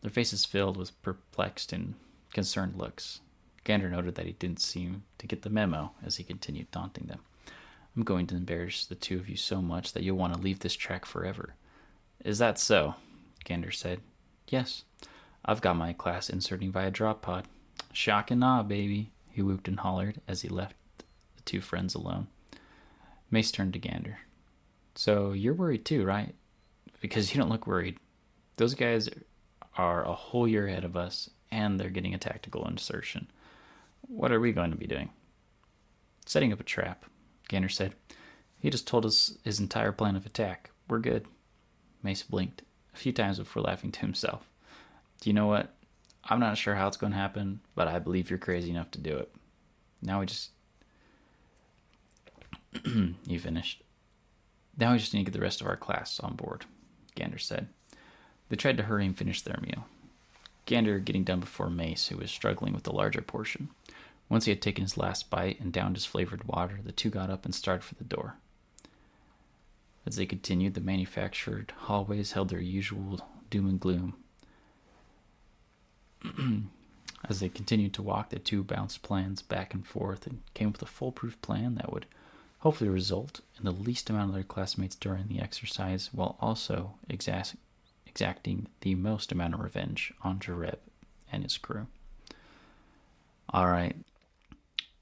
their faces filled with perplexed and concerned looks. Gander noted that he didn't seem to get the memo as he continued taunting them. I'm going to embarrass the two of you so much that you'll want to leave this track forever. Is that so? Gander said. Yes. I've got my class inserting via drop pod. Shock and awe, baby, he whooped and hollered as he left the two friends alone. Mace turned to Gander. So you're worried too, right? Because you don't look worried. Those guys are a whole year ahead of us, and they're getting a tactical insertion. What are we going to be doing? Setting up a trap, Gander said. He just told us his entire plan of attack. We're good. Mace blinked a few times before laughing to himself. Do you know what? I'm not sure how it's going to happen, but I believe you're crazy enough to do it. Now we just... You finished. Now we just need to get the rest of our class on board, Gander said. They tried to hurry and finish their meal. Gander getting done before Mace, who was struggling with the larger portion. Once he had taken his last bite and downed his flavored water, the two got up and started for the door. As they continued, the manufactured hallways held their usual doom and gloom. As they continued to walk, the two bounced plans back and forth and came up with a foolproof plan that would hopefully result in the least amount of their classmates during the exercise, while also exacting the most amount of revenge on Jerob and his crew. All right,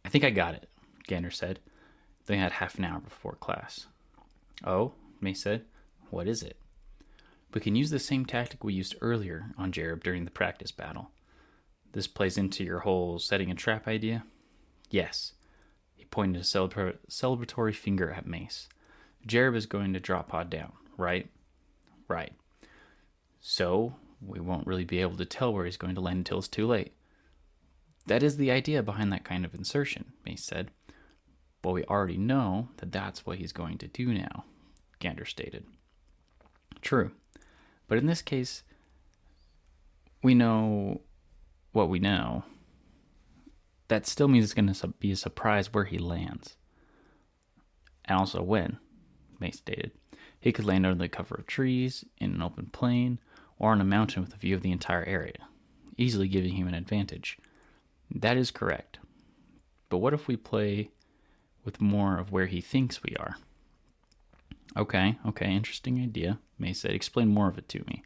I think I got it, Gander said. They had half an hour before class. Oh, Mace said. What is it? We can use the same tactic we used earlier on Jerob during the practice battle. This plays into your whole setting a trap idea? Yes. He pointed a celebratory finger at Mace. Jerob is going to drop pod down, right? Right. So, we won't really be able to tell where he's going to land until it's too late. That is the idea behind that kind of insertion, Mace said. But we already know that that's what he's going to do now, Gander stated. True. But in this case, we know what we know. That still means it's going to be a surprise where he lands. And also when, Mace stated. He could land under the cover of trees, in an open plain, or on a mountain with a view of the entire area, easily giving him an advantage. That is correct. But what if we play with more of where he thinks we are? Okay, interesting idea, Mace said. Explain more of it to me.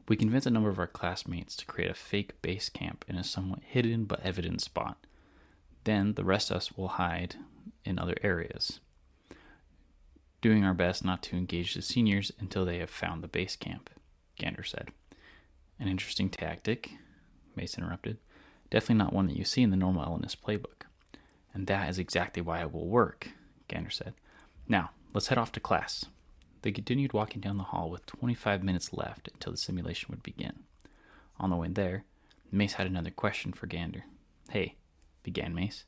We convince a number of our classmates to create a fake base camp in a somewhat hidden but evident spot. Then the rest of us will hide in other areas, doing our best not to engage the seniors until they have found the base camp, Gander said. An interesting tactic, Mace interrupted. Definitely not one that you see in the normal Ellenist playbook. And that is exactly why it will work, Gander said. Now, let's head off to class. They continued walking down the hall with 25 minutes left until the simulation would begin. On the way there, Mace had another question for Gander. Hey, began Mace.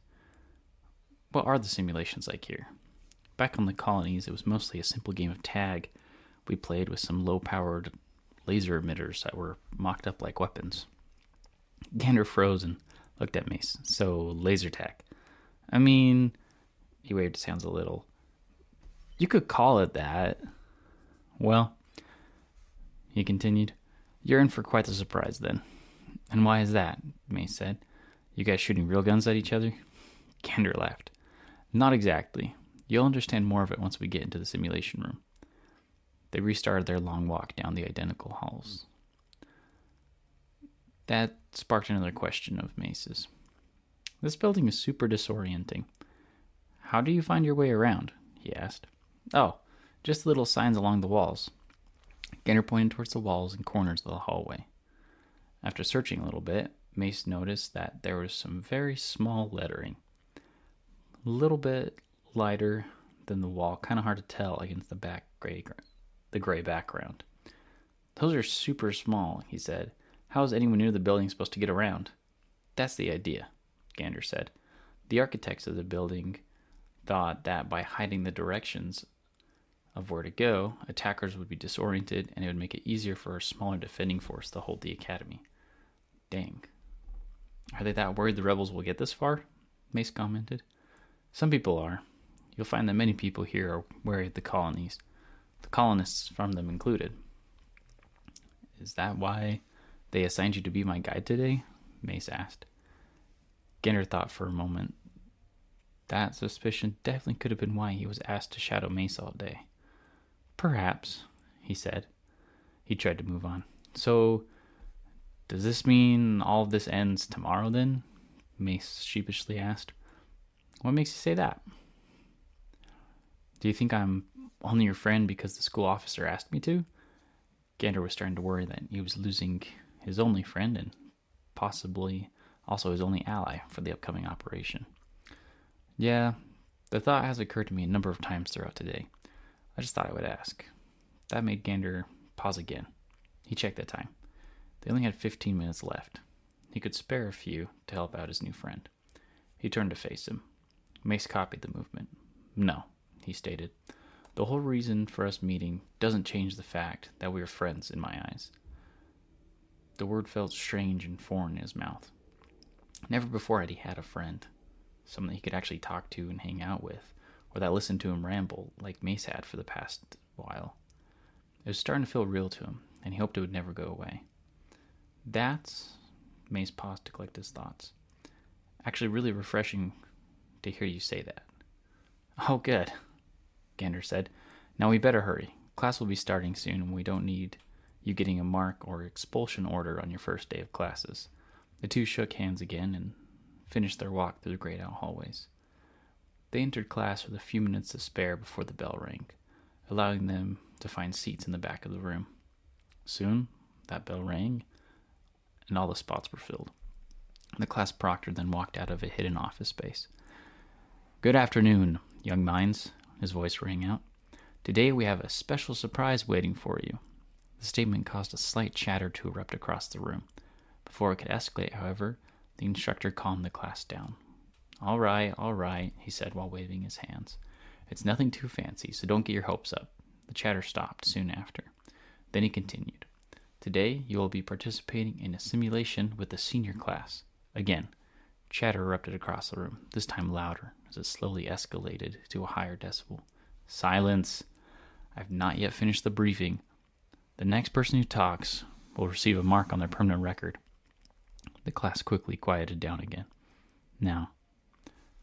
What are the simulations like here? Back on the colonies, it was mostly a simple game of tag we played with some low-powered laser emitters that were mocked up like weapons. Gander froze and looked at Mace. So, laser tag. I mean, he waved his hands a little. You could call it that. Well, he continued, you're in for quite the surprise then. And why is that? Mace said. You guys shooting real guns at each other? Gander laughed. Not exactly. You'll understand more of it once we get into the simulation room. They restarted their long walk down the identical halls. That sparked another question of Mace's. This building is super disorienting. How do you find your way around? He asked. Oh, just little signs along the walls. Gander pointed towards the walls and corners of the hallway. After searching a little bit, Mace noticed that there was some very small lettering. A little bit lighter than the wall, kind of hard to tell against the gray background. Those are super small, he said. How is anyone near the building supposed to get around? That's the idea, Gander said. The architects of the building thought that by hiding the directions of where to go, attackers would be disoriented and it would make it easier for a smaller defending force to hold the academy. Dang. Are they that worried the rebels will get this far? Mace commented. Some people are. You'll find that many people here are wary of the colonies, the colonists from them included. Is that why they assigned you to be my guide today? Mace asked. Gander thought for a moment. That suspicion definitely could have been why he was asked to shadow Mace all day. Perhaps, he said. He tried to move on. So, does this mean all of this ends tomorrow then? Mace sheepishly asked. What makes you say that? Do you think I'm only your friend because the school officer asked me to? Gander was starting to worry that he was losing his only friend and possibly also his only ally for the upcoming operation. Yeah, the thought has occurred to me a number of times throughout today. I just thought I would ask. That made Gander pause again. He checked the time. They only had 15 minutes left. He could spare a few to help out his new friend. He turned to face him. Mace copied the movement. No, he stated. The whole reason for us meeting doesn't change the fact that we are friends in my eyes. The word felt strange and foreign in his mouth. Never before had he had a friend, someone that he could actually talk to and hang out with, or that listened to him ramble like Mace had for the past while. It was starting to feel real to him, and he hoped it would never go away. That's, Mace paused to collect his thoughts, actually really refreshing to hear you say that. Oh, good, Gander said. Now we better hurry. Class will be starting soon, and we don't need you getting a mark or expulsion order on your first day of classes. The two shook hands again and finished their walk through the grayed out hallways. They entered class with a few minutes to spare before the bell rang, allowing them to find seats in the back of the room. Soon, that bell rang, and all the spots were filled. The class proctor then walked out of a hidden office space. Good afternoon, young minds, his voice rang out. Today we have a special surprise waiting for you. The statement caused a slight chatter to erupt across the room. Before it could escalate, however, the instructor calmed the class down. All right, he said while waving his hands. It's nothing too fancy, so don't get your hopes up. The chatter stopped soon after. Then he continued, "Today you will be participating in a simulation with the senior class." Again, chatter erupted across the room, this time louder, as it slowly escalated to a higher decibel. "Silence! I've not yet finished the briefing. The next person who talks will receive a mark on their permanent record." The class quickly quieted down again. "Now,"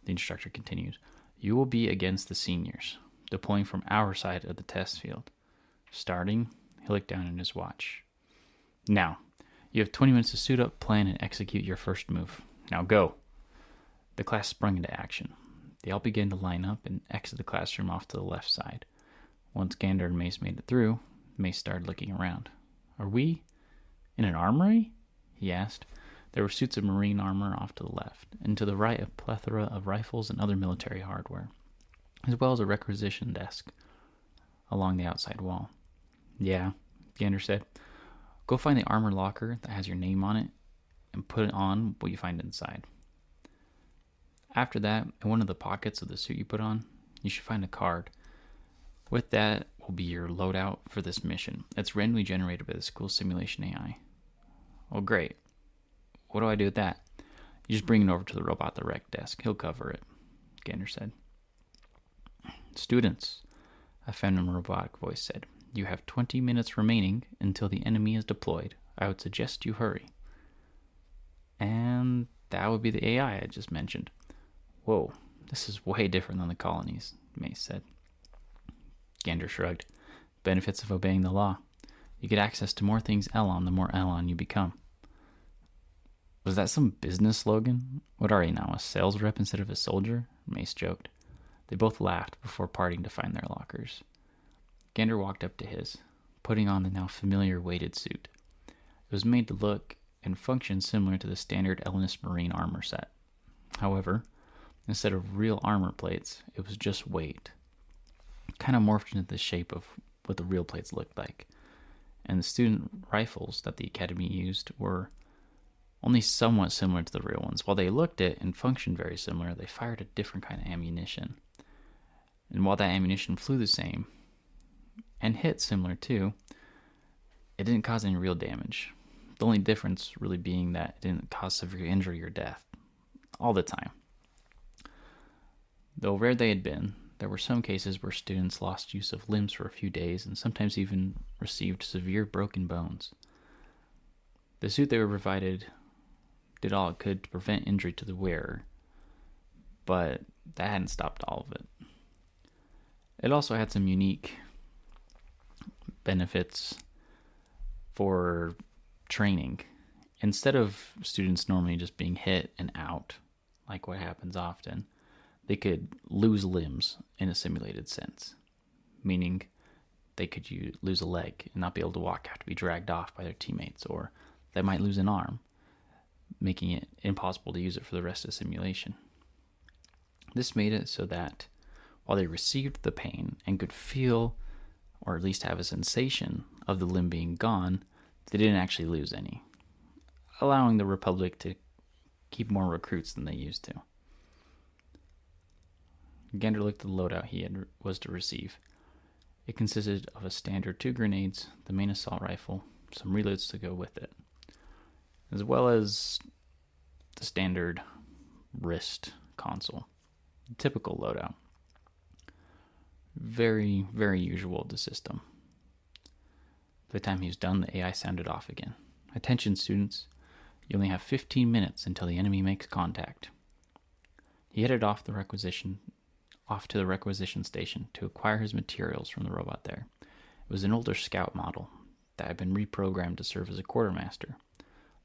the instructor continued, "you will be against the seniors, deploying from our side of the test field. Starting," he looked down at his watch. "Now, you have 20 minutes to suit up, plan, and execute your first move. Now go." The class sprung into action. They all began to line up and exit the classroom off to the left side. Once Gander and Mace made it through, Mace started looking around. "Are we in an armory?" he asked. There were suits of marine armor off to the left, and to the right a plethora of rifles and other military hardware, as well as a requisition desk along the outside wall. "Yeah," Gander said. "Go find the armor locker that has your name on it and put on what you find inside. After that, in one of the pockets of the suit you put on, you should find a card. With that will be your loadout for this mission. It's randomly generated by the school simulation AI." "Oh, great. What do I do with that?" "You just bring it over to the robot at the rec desk. He'll cover it," Gander said. "Students," a feminine robotic voice said, "you have 20 minutes remaining until the enemy is deployed. I would suggest you hurry." And that would be the AI I just mentioned. "Whoa, this is way different than the colonies," Mace said. Gander shrugged. "Benefits of obeying the law. You get access to more things Elon the more Elon you become." "Was that some business slogan? What are you now, a sales rep instead of a soldier?" Mace joked. They both laughed before parting to find their lockers. Gander walked up to his, putting on the now familiar weighted suit. It was made to look and function similar to the standard Ellenist Marine armor set. However, instead of real armor plates, it was just weight. Kind of morphed into the shape of what the real plates looked like. And the student rifles that the Academy used were only somewhat similar to the real ones. While they looked at and functioned very similar, they fired a different kind of ammunition. And while that ammunition flew the same, and hit similar too, it didn't cause any real damage. The only difference really being that it didn't cause severe injury or death. All the time. Though rare they had been, there were some cases where students lost use of limbs for a few days and sometimes even received severe broken bones. The suit they were provided did all it could to prevent injury to the wearer, but that hadn't stopped all of it. It also had some unique benefits for training. Instead of students normally just being hit and out, like what happens often, they could lose limbs in a simulated sense, meaning they could lose a leg and not be able to walk, have to be dragged off by their teammates, or they might lose an arm, making it impossible to use it for the rest of the simulation. This made it so that while they received the pain and could feel, or at least have a sensation of the limb being gone, they didn't actually lose any, allowing the Republic to keep more recruits than they used to. Gander looked at the loadout was to receive. It consisted of a standard 2 grenades, the main assault rifle, some reloads to go with it, as well as the standard wrist console. Typical loadout. Very, very usual of the system. By the time he was done, the AI sounded off again. "Attention, students. You only have 15 minutes until the enemy makes contact." He headed off to the requisition station to acquire his materials from the robot there. It was an older scout model that had been reprogrammed to serve as a quartermaster,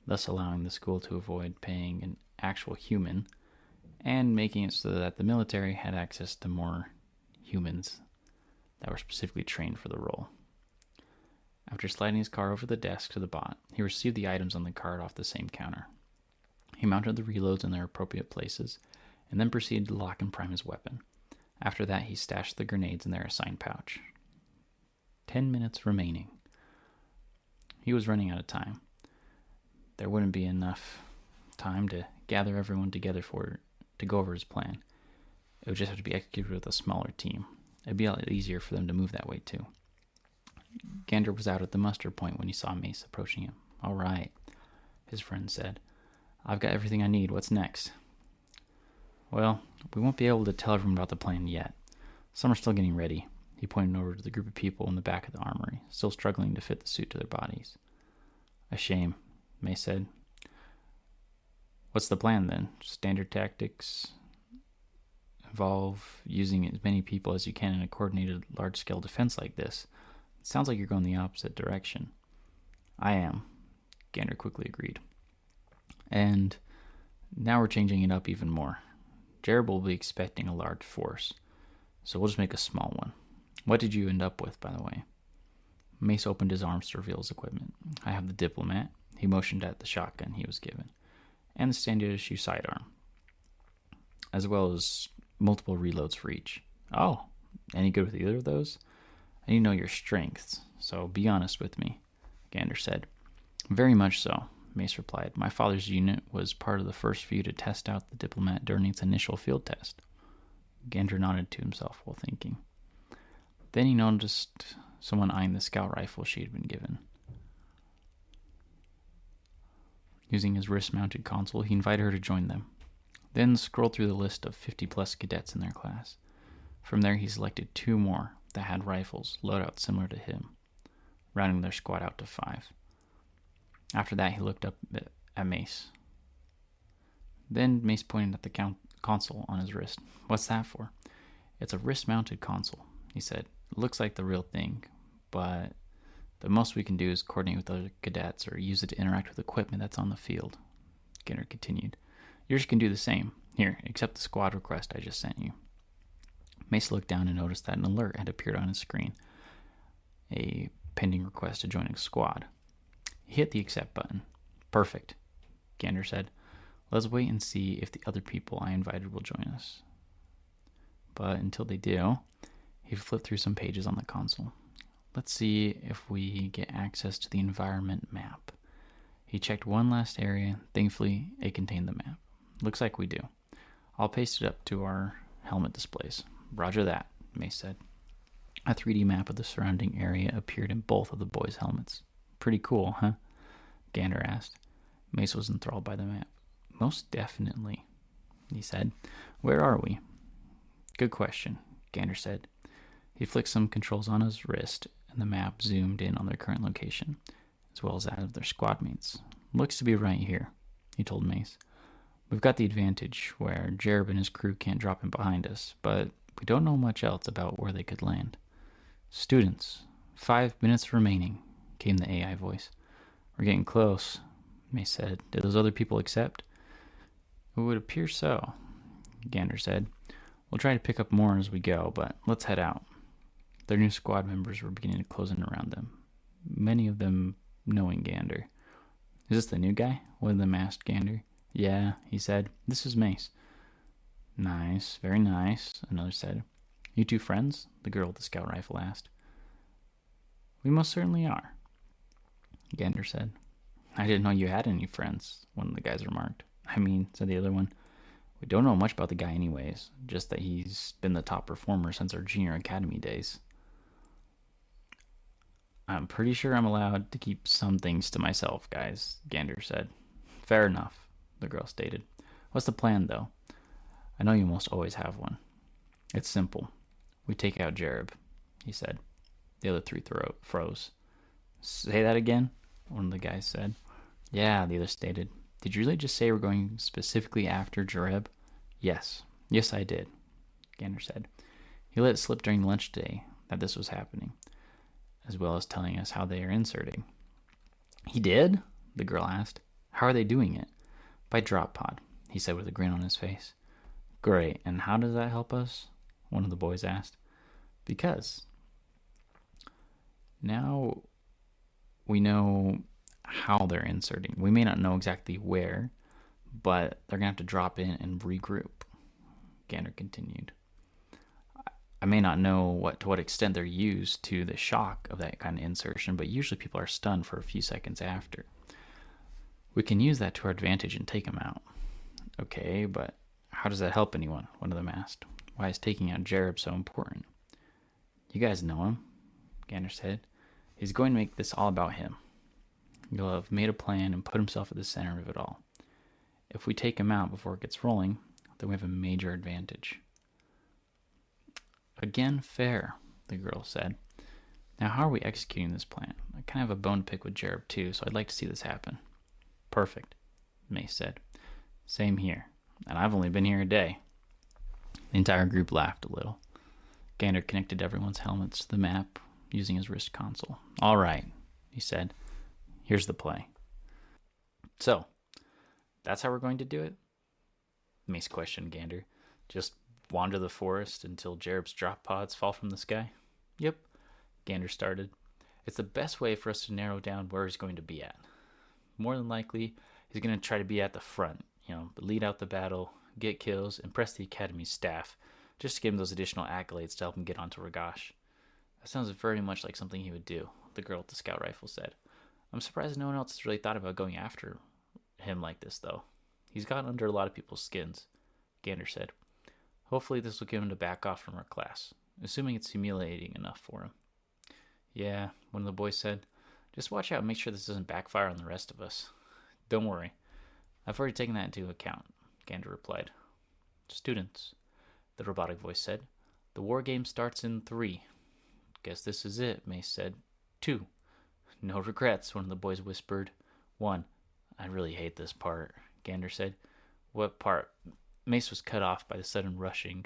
thus allowing the school to avoid paying an actual human and making it so that the military had access to more humans that were specifically trained for the role. After sliding his car over the desk to the bot, he received the items on the card off the same counter. He mounted the reloads in their appropriate places, and then proceeded to lock and prime his weapon. After that, he stashed the grenades in their assigned pouch. 10 minutes remaining. He was running out of time. There wouldn't be enough time to gather everyone together to go over his plan. It would just have to be executed with a smaller team. It'd be a lot easier for them to move that way too. Gander was out at the muster point when he saw Mace approaching him. "All right," his friend said. "I've got everything I need. What's next?" "Well, we won't be able to tell everyone about the plan yet. Some are still getting ready." He pointed over to the group of people in the back of the armory, still struggling to fit the suit to their bodies. "A shame," Mace said. "What's the plan then? Standard tactics involve using as many people as you can in a coordinated large-scale defense like this. It sounds like you're going the opposite direction." "I am," Gander quickly agreed. "And now we're changing it up even more. Jerob will be expecting a large force, so we'll just make a small one. What did you end up with, by the way?" Mace opened his arms to reveal his equipment. "I have the diplomat," he motioned at the shotgun he was given, "and the standard issue sidearm, as well as multiple reloads for each." "Oh, any good with either of those?" "I need to know your strengths, so be honest with me," Gander said. "Very much so," Mace replied. "My father's unit was part of the first few to test out the diplomat during its initial field test." Gander nodded to himself while thinking. Then he noticed someone eyeing the scout rifle she had been given. Using his wrist-mounted console, he invited her to join them, then scrolled through the list of 50-plus cadets in their class. From there, he selected 2 more that had rifles, loadouts similar to him, rounding their squad out to 5. After that, he looked up at Mace. Then Mace pointed at the console on his wrist. "What's that for?" "It's a wrist-mounted console," he said. "It looks like the real thing, but the most we can do is coordinate with other cadets or use it to interact with equipment that's on the field." Gander continued. "Yours can do the same. Here, accept the squad request I just sent you." Mace looked down and noticed that an alert had appeared on his screen. A pending request to join a squad. He hit the accept button. "Perfect," Gander said. "Let's wait and see if the other people I invited will join us." But until they do, he flipped through some pages on the console. "Let's see if we get access to the environment map." He checked one last area. Thankfully, it contained the map. "Looks like we do. I'll paste it up to our helmet displays." "Roger that," Mace said. A 3D map of the surrounding area appeared in both of the boys' helmets. "Pretty cool, huh?" Gander asked. Mace was enthralled by the map. "Most definitely," he said. "Where are we?" "Good question," Gander said. He flicked some controls on his wrist, and the map zoomed in on their current location, as well as that of their squad mates. "Looks to be right here," he told Mace. "We've got the advantage where Jerob and his crew can't drop in behind us, but we don't know much else about where they could land." "Students, 5 minutes remaining," came the AI voice. "We're getting close," Mace said. "Did those other people accept?" "It would appear so," Gander said. "We'll try to pick up more as we go, but let's head out." Their new squad members were beginning to close in around them, many of them knowing Gander. "Is this the new guy?" one of them asked Gander. "Yeah," he said. "This is Mace." "Nice, very nice," another said. "You two friends?" the girl with the scout rifle asked. "We most certainly are," Gander said. "I didn't know you had any friends," one of the guys remarked. "I mean," said the other one, "we don't know much about the guy anyways, just that he's been the top performer since our junior academy days." "I'm pretty sure I'm allowed to keep some things to myself, guys," Gander said. "Fair enough," the girl stated. "What's the plan, though? I know you must always have one." "It's simple. We take out Jerob," he said. The other 3 froze. "Say that again?" one of the guys said. "Yeah," the other stated. "Did you really just say we're going specifically after Jerob?" Yes, I did," Gander said. He let it slip during lunch today that this was happening, as well as telling us how they are inserting. "He did?" the girl asked. "How are they doing it?" "By drop pod," he said with a grin on his face. "Great, and how does that help us?" one of the boys asked. "Because now we know how they're inserting. We may not know exactly where, but they're going to have to drop in and regroup," Gander continued. "I may not know to what extent they're used to the shock of that kind of insertion, but usually people are stunned for a few seconds after. We can use that to our advantage and take them out." "Okay, but how does that help anyone?" one of them asked. "Why is taking out Jerob so important?" "You guys know him," Gander said. He's going to make this all about him. He'll have made a plan and put himself at the center of it all. If we take him out before it gets rolling, then we have a major advantage. Again, fair, the girl said. Now, how are we executing this plan? I kind of have a bone to pick with Jerob too, so I'd like to see this happen. Perfect, Mace said. Same here, and I've only been here a day. The entire group laughed a little. Gander connected everyone's helmets to the map using his wrist console. All right, he said. Here's the play. So, that's how we're going to do it? Mace questioned Gander. Just wander the forest until Jerob's drop pods fall from the sky? Yep, Gander started. It's the best way for us to narrow down where he's going to be at. More than likely, he's going to try to be at the front, lead out the battle, get kills, impress the Academy's staff, just to give him those additional accolades to help him get onto Ragash. That sounds very much like something he would do, the girl with the scout rifle said. I'm surprised no one else has really thought about going after him like this, though. He's gotten under a lot of people's skins, Gander said. Hopefully this will get him to back off from our class, assuming it's humiliating enough for him. Yeah, one of the boys said. Just watch out and make sure this doesn't backfire on the rest of us. Don't worry. I've already taken that into account, Gander replied. Students, the robotic voice said. The war game starts in 3. Guess this is it, Mace said. 2. No regrets, one of the boys whispered. 1. I really hate this part, Gander said. What part? Mace was cut off by the sudden rushing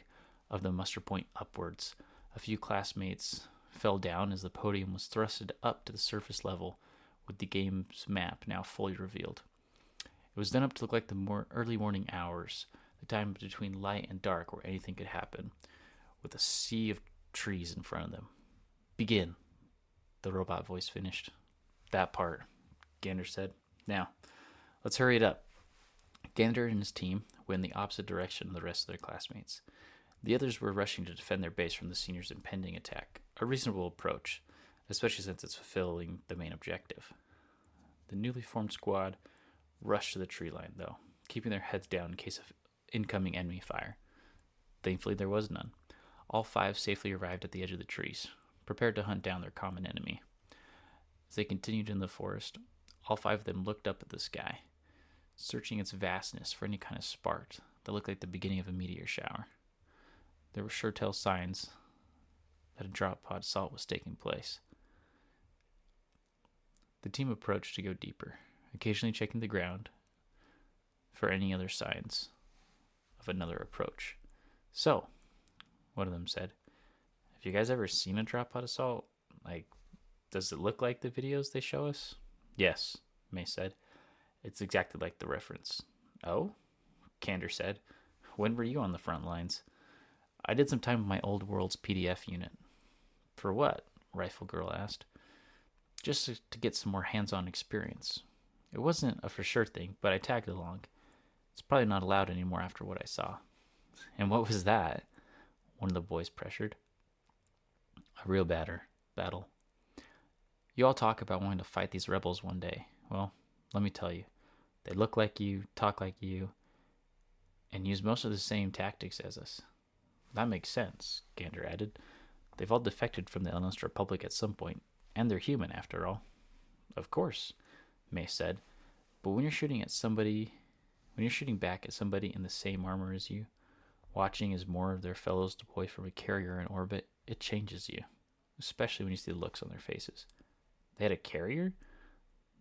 of the muster point upwards. A few classmates fell down as the podium was thrusted up to the surface level with the game's map now fully revealed. It was done up to look like the early morning hours, the time between light and dark where anything could happen, with a sea of trees in front of them. Begin, the robot voice finished. That part, Gander said. Now, let's hurry it up. Gander and his team went in the opposite direction of the rest of their classmates. The others were rushing to defend their base from the seniors' impending attack, a reasonable approach, especially since it's fulfilling the main objective. The newly formed squad rushed to the tree line, though, keeping their heads down in case of incoming enemy fire. Thankfully, there was none. All 5 safely arrived at the edge of the trees, prepared to hunt down their common enemy. As they continued in the forest, all 5 of them looked up at the sky, searching its vastness for any kind of spark that looked like the beginning of a meteor shower. There were sure tell signs that a drop pod assault was taking place. The team approached to go deeper, occasionally checking the ground for any other signs of another approach. So, one of them said, have you guys ever seen a drop pod assault? Does it look like the videos they show us? Yes, Mace said. It's exactly like the reference. Oh? Gander said. When were you on the front lines? I did some time with my old world's PDF unit. For what? Rifle Girl asked. Just to get some more hands-on experience. It wasn't a for sure thing, but I tagged along. It's probably not allowed anymore after what I saw. And what was that? One of the boys pressured. A real battle. You all talk about wanting to fight these rebels one day. Well, let me tell you. They look like you, talk like you, and use most of the same tactics as us. That makes sense, Gander added. They've all defected from the Honest Republic at some point, and they're human after all. Of course, Mace said. But when you're shooting back at somebody in the same armor as you, watching as more of their fellows deploy from a carrier in orbit, it changes you, especially when you see the looks on their faces. They had a carrier?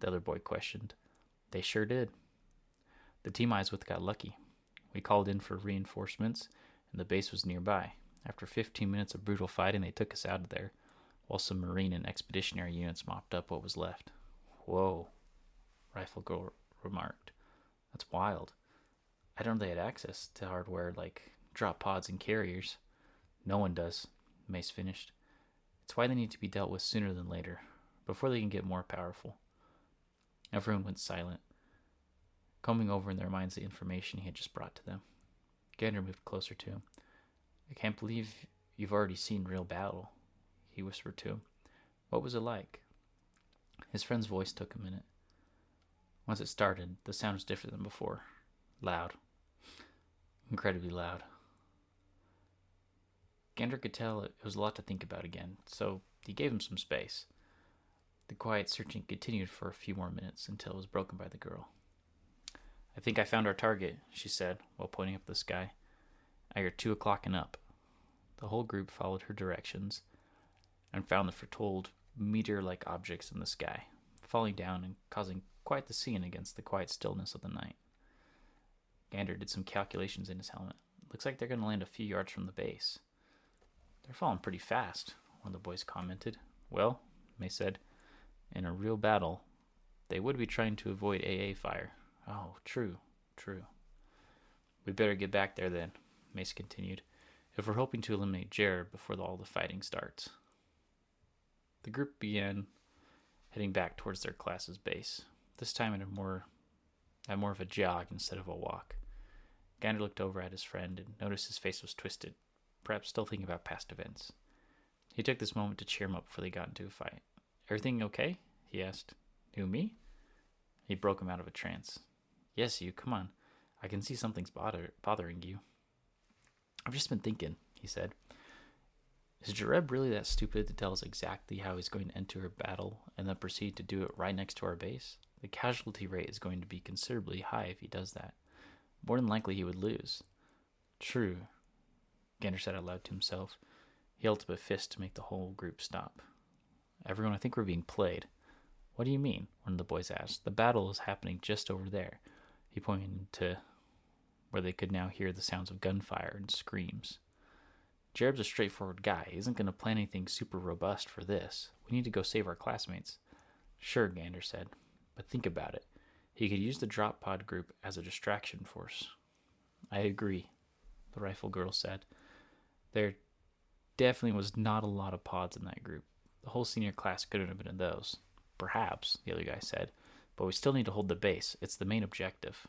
The other boy questioned. They sure did. The team I was with got lucky. We called in for reinforcements, and the base was nearby. After 15 minutes of brutal fighting, they took us out of there, while some Marine and Expeditionary units mopped up what was left. Whoa, Rifle Girl remarked. That's wild. I don't know they had access to hardware like drop pods and carriers. No one does, Mace finished. It's why they need to be dealt with sooner than later, before they can get more powerful. Everyone went silent, combing over in their minds the information he had just brought to them. Gander moved closer to him. I can't believe you've already seen real battle, he whispered to him. What was it like? His friend's voice took a minute. Once it started, the sound was different than before. Loud. Incredibly loud. Gander could tell it was a lot to think about again, so he gave him some space. The quiet searching continued for a few more minutes until it was broken by the girl. "I think I found our target," she said, while pointing up the sky. "I hear 2 o'clock and up." The whole group followed her directions and found the foretold meteor-like objects in the sky, falling down and causing quite the scene against the quiet stillness of the night. Gander did some calculations in his helmet. "Looks like they're going to land a few yards from the base." "They're falling pretty fast," one of the boys commented. "Well," Mace said, "in a real battle, they would be trying to avoid AA fire." "Oh, true. "We better get back there then," Mace continued, "if we're hoping to eliminate Jerob before all the fighting starts." The group began heading back towards their class's base, this time at more of a jog instead of a walk. Gander looked over at his friend and noticed his face was twisted, perhaps still thinking about past events. He took this moment to cheer him up before they got into a fight. "Everything okay?" he asked. "Who, me?" He broke him out of a trance. "Yes, you. Come on. I can see something's bothering you." "I've just been thinking," he said. "Is Jerob really that stupid to tell us exactly how he's going to enter a battle and then proceed to do it right next to our base? The casualty rate is going to be considerably high if he does that. More than likely he would lose." "True," Gander said out loud to himself. He held up a fist to make the whole group stop. "Everyone, I think we're being played." "What do you mean?" one of the boys asked. "The battle is happening just over there." He pointed to where they could now hear the sounds of gunfire and screams. "Jerob's a straightforward guy. He isn't going to plan anything super robust for this. We need to go save our classmates." "Sure," Gander said, "but think about it. He could use the drop pod group as a distraction force." "I agree," the rifle girl said. "There definitely was not a lot of pods in that group. The whole senior class couldn't have been in those." "Perhaps," the other guy said, "but we still need to hold the base. It's the main objective."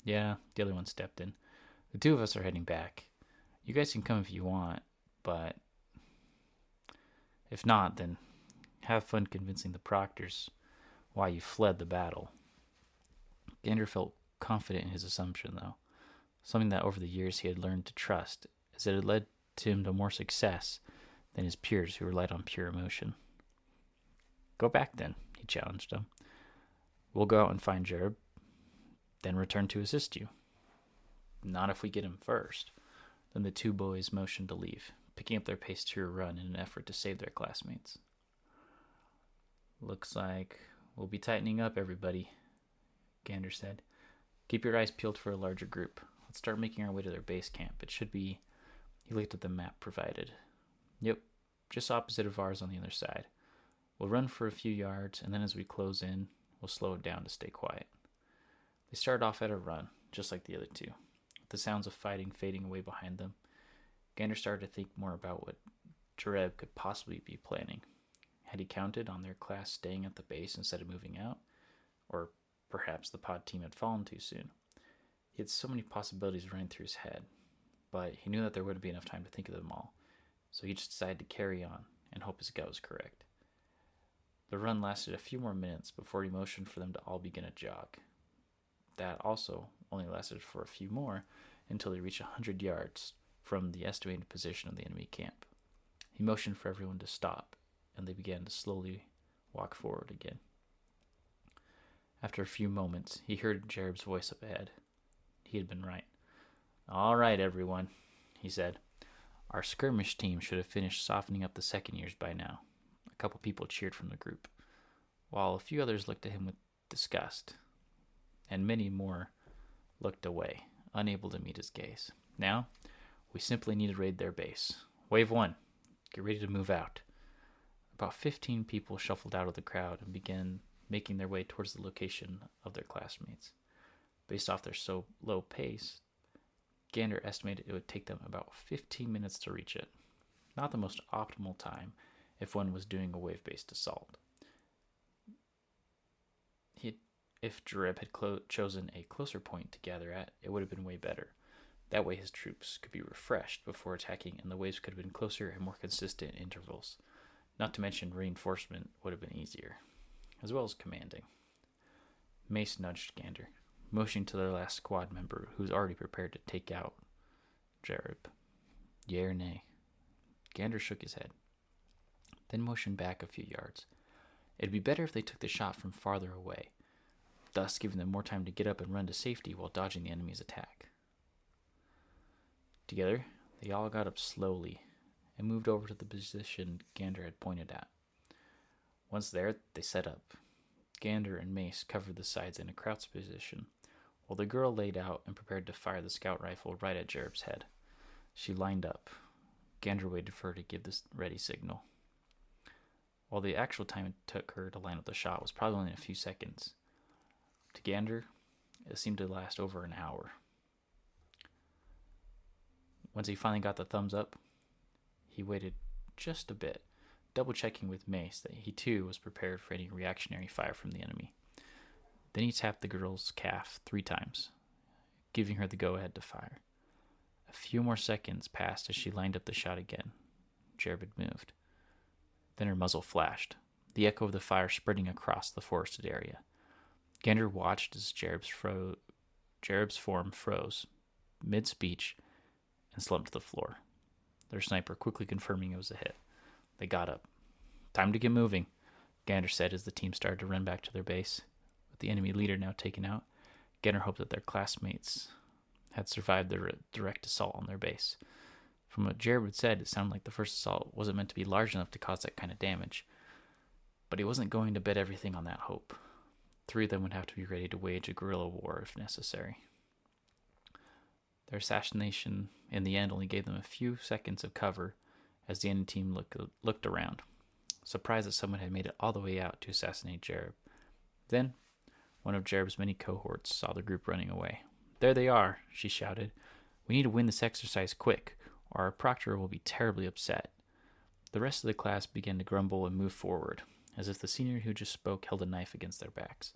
"Yeah," the other one stepped in. "The two of us are heading back. You guys can come if you want, but if not, then have fun convincing the proctors why you fled the battle." Gander felt confident in his assumption, though, something that over the years he had learned to trust, as it had led to him to more success than his peers who relied on pure emotion. "Go back then," he challenged them. "We'll go out and find Jerob, then return to assist you." "Not if we get him first." Then the two boys motioned to leave, picking up their pace to a run in an effort to save their classmates. "Looks like we'll be tightening up, everybody," Gander said. "Keep your eyes peeled for a larger group. Let's start making our way to their base camp. It should be..." He looked at the map provided. "Yep, just opposite of ours on the other side. We'll run for a few yards, and then as we close in, we'll slow it down to stay quiet." They started off at a run, just like the other two, with the sounds of fighting fading away behind them. Gander started to think more about what Jerob could possibly be planning. Had he counted on their class staying at the base instead of moving out? Or perhaps the pod team had fallen too soon. He had so many possibilities running through his head, but he knew that there wouldn't be enough time to think of them all, so he just decided to carry on and hope his gut was correct. The run lasted a few more minutes before he motioned for them to all begin a jog. That also only lasted for a few more until they reached 100 yards from the estimated position of the enemy camp. He motioned for everyone to stop, and they began to slowly walk forward again. After a few moments, he heard Jerob's voice up ahead. He had been right. "All right, everyone," he said. "Our skirmish team should have finished softening up the second years by now." A couple people cheered from the group, while a few others looked at him with disgust, and many more looked away, unable to meet his gaze. "Now, we simply need to raid their base. Wave 1, get ready to move out." About 15 people shuffled out of the crowd and began making their way towards the location of their classmates. Based off their so low pace, Gander estimated it would take them about 15 minutes to reach it. Not the most optimal time if one was doing a wave-based assault. If Jerob had chosen a closer point to gather at, it would have been way better. That way his troops could be refreshed before attacking, and the waves could have been closer and more consistent intervals. Not to mention reinforcement would have been easier, as well as commanding. Mace nudged Gander, motioning to their last squad member who was already prepared to take out Jerob. "Yea or nay?" Gander shook his head, then motioned back a few yards. It'd be better if they took the shot from farther away, thus giving them more time to get up and run to safety while dodging the enemy's attack. Together, they all got up slowly and moved over to the position Gander had pointed at. Once there, they set up. Gander and Mace covered the sides in a crouch position, while the girl laid out and prepared to fire the scout rifle right at Jerob's head. She lined up. Gander waited for her to give the ready signal. While the actual time it took her to line up the shot was probably only a few seconds, to Gander, it seemed to last over an hour. Once he finally got the thumbs up, he waited just a bit, double-checking with Mace that he too was prepared for any reactionary fire from the enemy. Then he tapped the girl's calf 3 times, giving her the go-ahead to fire. A few more seconds passed as she lined up the shot again. Jerob had moved. Then her muzzle flashed, the echo of the fire spreading across the forested area. Gander watched as Jerob's form froze, mid-speech, and slumped to the floor. Their sniper quickly confirming it was a hit. They got up. "Time to get moving," Gander said as the team started to run back to their base. With the enemy leader now taken out, Gander hoped that their classmates had survived the direct assault on their base. From what Jerob had said, it sounded like the first assault wasn't meant to be large enough to cause that kind of damage. But he wasn't going to bet everything on that hope. 3 of them would have to be ready to wage a guerrilla war if necessary. Their assassination, in the end, only gave them a few seconds of cover as the enemy team looked around, surprised that someone had made it all the way out to assassinate Jerob. Then, one of Jerob's many cohorts saw the group running away. "There they are," she shouted. "We need to win this exercise quick, or our proctor will be terribly upset." The rest of the class began to grumble and move forward, as if the senior who just spoke held a knife against their backs.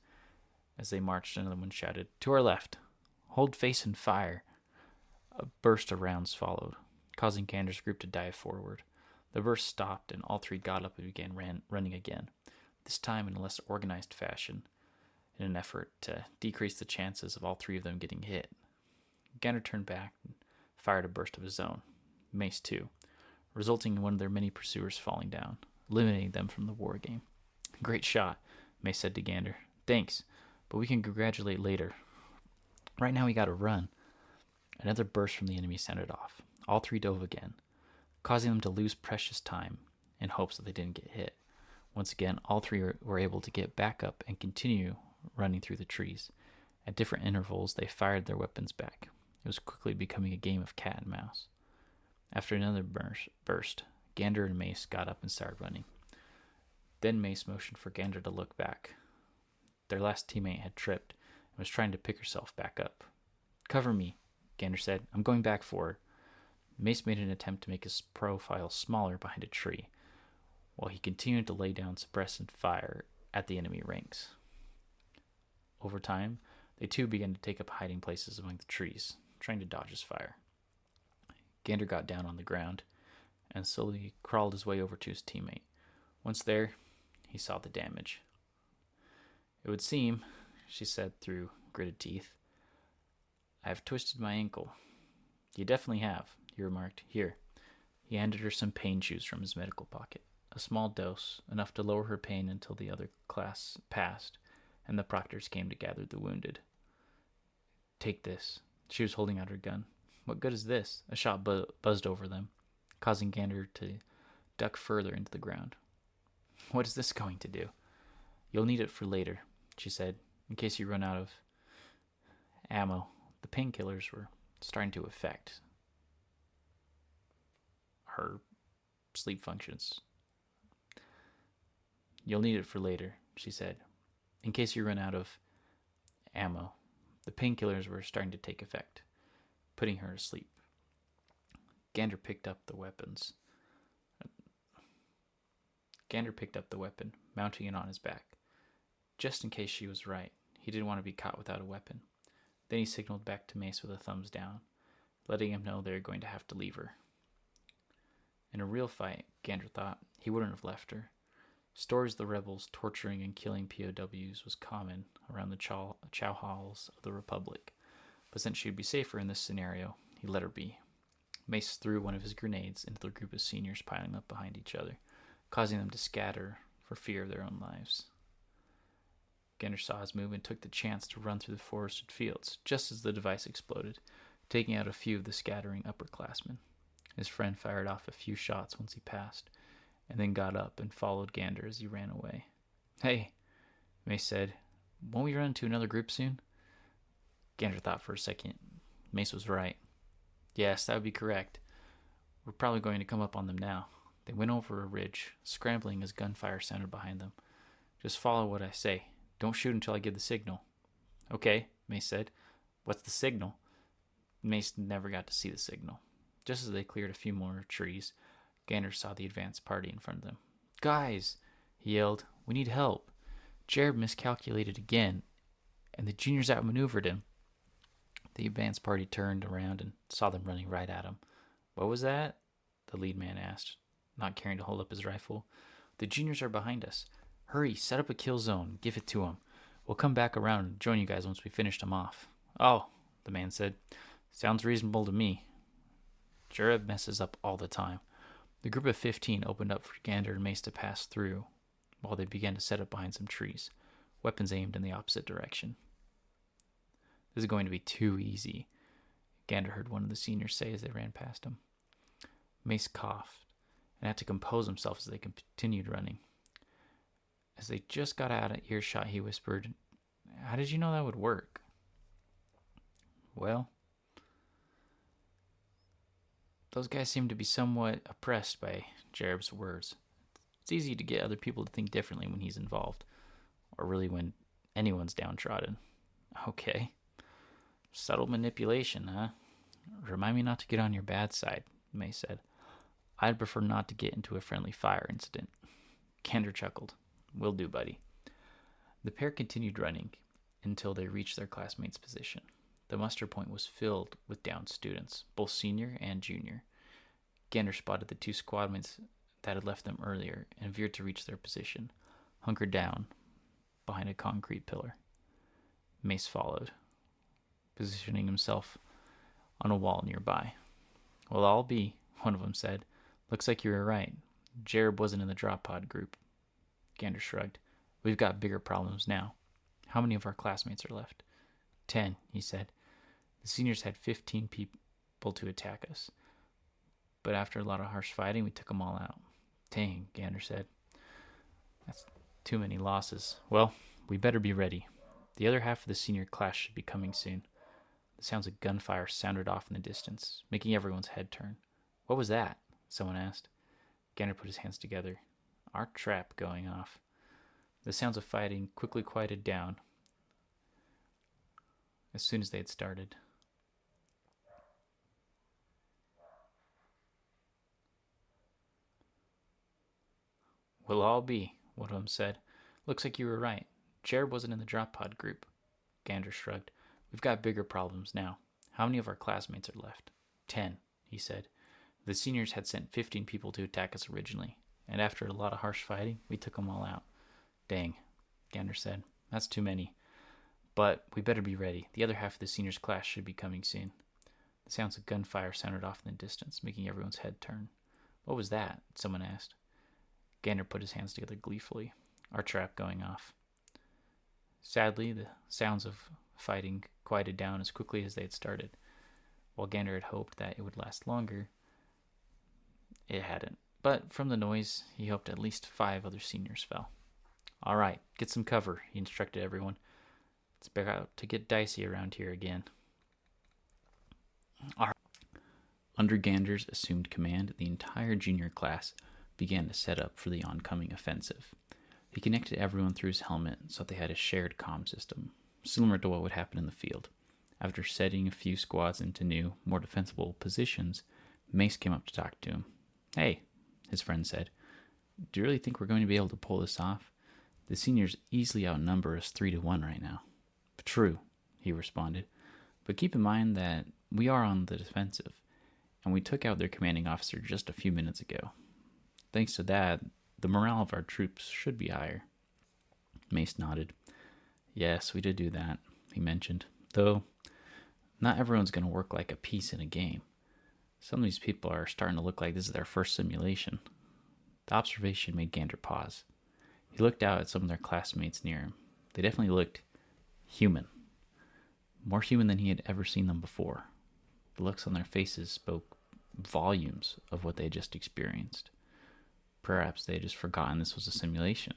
As they marched, another one shouted, "To our left! Hold face and fire!" A burst of rounds followed, causing Gander's group to dive forward. The burst stopped, and all 3 got up and began running again, this time in a less organized fashion, in an effort to decrease the chances of all 3 of them getting hit. Gander turned back and fired a burst of his own, Mace too, resulting in one of their many pursuers falling down, eliminating them from the war game. "Great shot," Mace said to Gander. "Thanks, but we can congratulate later. Right now we gotta run." Another burst from the enemy sounded off. All 3 dove again, causing them to lose precious time in hopes that they didn't get hit. Once again, all 3 were able to get back up and continue running through the trees. At different intervals, they fired their weapons back. It was quickly becoming a game of cat and mouse. After another burst, Gander and Mace got up and started running. Then Mace motioned for Gander to look back. Their last teammate had tripped and was trying to pick herself back up. "Cover me," Gander said. "I'm going back for her." Mace made an attempt to make his profile smaller behind a tree, while he continued to lay down suppressant fire at the enemy ranks. Over time, they too began to take up hiding places among the trees, trying to dodge his fire. Gander got down on the ground and slowly crawled his way over to his teammate. Once there, he saw the damage. "It would seem," she said through gritted teeth, "I have twisted my ankle." "You definitely have," he remarked. "Here." He handed her some pain chews from his medical pocket. A small dose, enough to lower her pain until the other class passed, and the proctors came to gather the wounded. "Take this." She was holding out her gun. "What good is this?" A shot buzzed over them, causing Gander to duck further into the ground. "What is this going to do?" "You'll need it for later," she said, "in case you run out of ammo." The painkillers were starting to affect her sleep functions. "You'll need it for later," she said, "in case you run out of ammo." The painkillers were starting to take effect, putting her to sleep. Gander picked up the weapon, mounting it on his back. Just in case she was right, he didn't want to be caught without a weapon. Then he signaled back to Mace with a thumbs down, letting him know they were going to have to leave her. In a real fight, Gander thought, he wouldn't have left her. Stories of the rebels torturing and killing POWs was common around the chow halls of the Republic, but since she'd be safer in this scenario, he let her be. Mace threw one of his grenades into the group of seniors piling up behind each other, causing them to scatter for fear of their own lives. Gander saw his move and took the chance to run through the forested fields, just as the device exploded, taking out a few of the scattering upperclassmen. His friend fired off a few shots once he passed, and then got up and followed Gander as he ran away. "Hey," Mace said, "won't we run into another group soon?" Gander thought for a second. Mace was right. Yes, that would be correct. We're probably going to come up on them now. They went over a ridge, scrambling as gunfire sounded behind them. "Just follow what I say. Don't shoot until I give the signal." "Okay," Mace said. "What's the signal?" Mace never got to see the signal. Just as they cleared a few more trees, Gander saw the advanced party in front of them. "Guys," he yelled, "we need help. Jerob miscalculated again, and the juniors outmaneuvered him." The advanced party turned around and saw them running right at him. "What was that?" the lead man asked, not caring to hold up his rifle. "The juniors are behind us. Hurry, set up a kill zone. Give it to them. We'll come back around and join you guys once we finish them off." "Oh," the man said. "Sounds reasonable to me." Jerob messes up all the time. The group of 15 opened up for Gander and Mace to pass through while they began to set up behind some trees, weapons aimed in the opposite direction. "This is going to be too easy," Gander heard one of the seniors say as they ran past him. Mace coughed and had to compose himself as they continued running. As they just got out of earshot, he whispered, "How did you know that would work?" "Well, those guys seem to be somewhat oppressed by Jerob's words. It's easy to get other people to think differently when he's involved, or really when anyone's downtrodden." "Okay. Subtle manipulation, huh? Remind me not to get on your bad side," May said. "I'd prefer not to get into a friendly fire incident." Gander chuckled. "Will do, buddy." The pair continued running until they reached their classmates' position. The muster point was filled with downed students, both senior and junior. Gander spotted the two squadmates that had left them earlier and veered to reach their position, hunkered down behind a concrete pillar. Mace followed, positioning himself on a wall nearby. "Well, I'll be," one of them said. "Looks like you were right. Jerob wasn't in the drop pod group." Gander shrugged. "We've got bigger problems now. How many of our classmates are left?" 10, he said. "The seniors had 15 people to attack us. But after a lot of harsh fighting, we took them all out." "Dang," Gander said. "That's too many losses. Well, we better be ready. The other half of the senior class should be coming soon." The sounds of gunfire sounded off in the distance, making everyone's head turn. "What was that?" someone asked. Gander put his hands together. "Our trap going off." The sounds of fighting quickly quieted down as soon as they had started. "We'll all be," one of them said. "Looks like you were right. Jerob wasn't in the drop pod group." Gander shrugged. "We've got bigger problems now. How many of our classmates are left?" 10, he said. "The seniors had sent 15 people to attack us originally, and after a lot of harsh fighting, we took them all out." "Dang," Gander said. "That's too many. But we better be ready. The other half of the seniors' class should be coming soon." The sounds of gunfire sounded off in the distance, making everyone's head turn. "What was that?" someone asked. Gander put his hands together gleefully. "Our trap going off." Sadly, the sounds of fighting quieted down as quickly as they had started. While Gander had hoped that it would last longer, it hadn't. But from the noise, he hoped at least 5 other seniors fell. "All right, get some cover," he instructed everyone. "It's about to get dicey around here again." Under Gander's assumed command, the entire junior class began to set up for the oncoming offensive. He connected everyone through his helmet so they had a shared comm system, similar to what would happen in the field. After setting a few squads into new, more defensible positions, Mace came up to talk to him. "Hey," his friend said, "do you really think we're going to be able to pull this off? The seniors easily outnumber us 3-1 right now." "True," he responded, "but keep in mind that we are on the defensive, and we took out their commanding officer just a few minutes ago. Thanks to that, the morale of our troops should be higher." Mace nodded. "Yes, we did do that," he mentioned. "Though, not everyone's going to work like a piece in a game. Some of these people are starting to look like this is their first simulation." The observation made Gander pause. He looked out at some of their classmates near him. They definitely looked human. More human than he had ever seen them before. The looks on their faces spoke volumes of what they had just experienced. Perhaps they had just forgotten this was a simulation.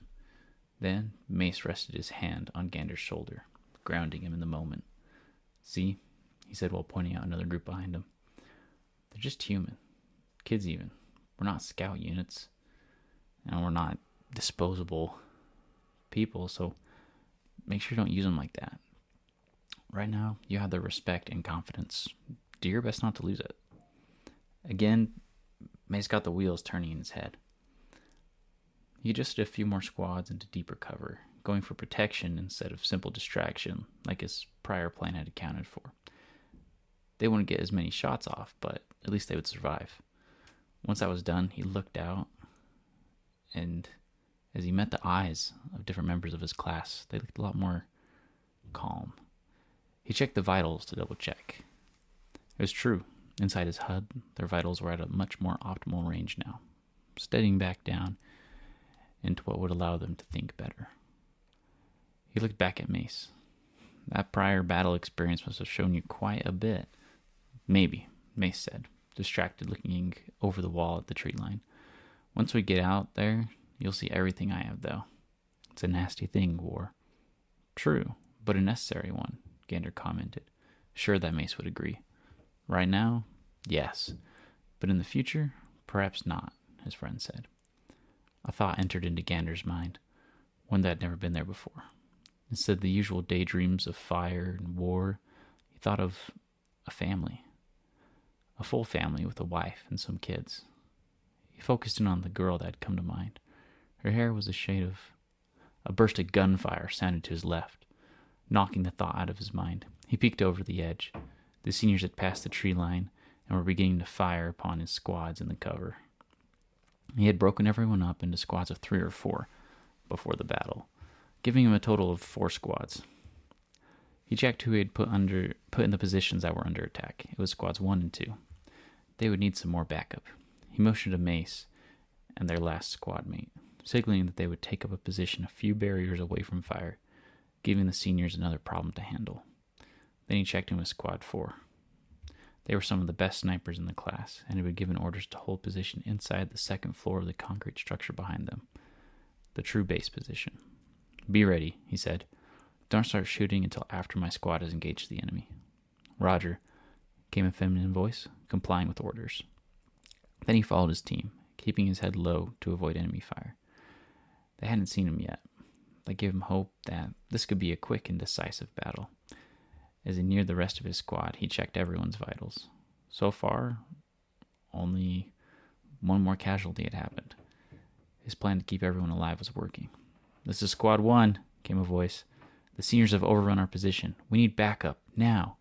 Then Mace rested his hand on Gander's shoulder, grounding him in the moment. "See," he said while pointing out another group behind him. "They're just human. Kids even. We're not scout units. And we're not disposable people, so make sure you don't use them like that. Right now, you have their respect and confidence. Do your best not to lose it." Again, Mace got the wheels turning in his head. He adjusted a few more squads into deeper cover, going for protection instead of simple distraction, like his prior plan had accounted for. They wouldn't get as many shots off, but at least they would survive. Once that was done, he looked out, and as he met the eyes of different members of his class, they looked a lot more calm. He checked the vitals to double check. It was true. Inside his HUD, their vitals were at a much more optimal range now, steadying back down into what would allow them to think better. He looked back at Mace. "That prior battle experience must have shown you quite a bit." "Maybe," Mace said, distracted, looking over the wall at the tree line. "Once we get out there, you'll see everything I have, though. It's a nasty thing, war." "True, but a necessary one," Gander commented, sure that Mace would agree. "Right now, yes, but in the future, perhaps not," his friend said. A thought entered into Gander's mind, one that had never been there before. Instead of the usual daydreams of fire and war, he thought of a family. A full family with a wife and some kids. He focused in on the girl that had come to mind. Her hair was a shade of... A burst of gunfire sounded to his left, knocking the thought out of his mind. He peeked over the edge. The seniors had passed the tree line and were beginning to fire upon his squads in the cover. He had broken everyone up into squads of 3 or 4 before the battle, giving him a total of 4 squads. He checked who he had put in the positions that were under attack. It was squads 1 and 2. They would need some more backup. He motioned to Mace and their last squad mate, signaling that they would take up a position a few barriers away from fire, giving the seniors another problem to handle. Then he checked in with squad 4. They were some of the best snipers in the class, and had been given orders to hold position inside the second floor of the concrete structure behind them, the true base position. "Be ready," he said. "Don't start shooting until after my squad has engaged the enemy." "Roger," came a feminine voice, complying with orders. Then he followed his team, keeping his head low to avoid enemy fire. They hadn't seen him yet. That gave him hope that this could be a quick and decisive battle. As he neared the rest of his squad, he checked everyone's vitals. So far, only one more casualty had happened. His plan to keep everyone alive was working. "This is Squad 1, came a voice. "The seniors have overrun our position. We need backup, now."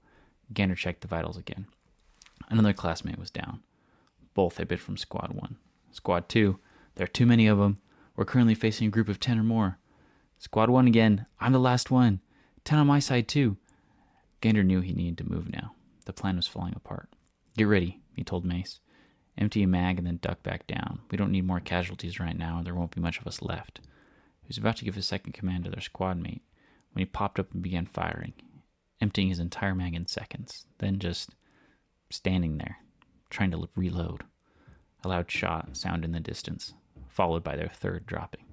Gander checked the vitals again. Another classmate was down. Both had been from Squad 1. "Squad 2, there are too many of them. We're currently facing a group of 10 or more." "Squad 1 again, I'm the last one. 10 on my side too." Gander knew he needed to move now. The plan was falling apart. "Get ready," he told Mace. "Empty a mag and then duck back down. We don't need more casualties right now, and there won't be much of us left." He was about to give his second command to their squad mate when he popped up and began firing, emptying his entire mag in seconds, then just standing there, trying to reload. A loud shot sounded in the distance, followed by their third dropping.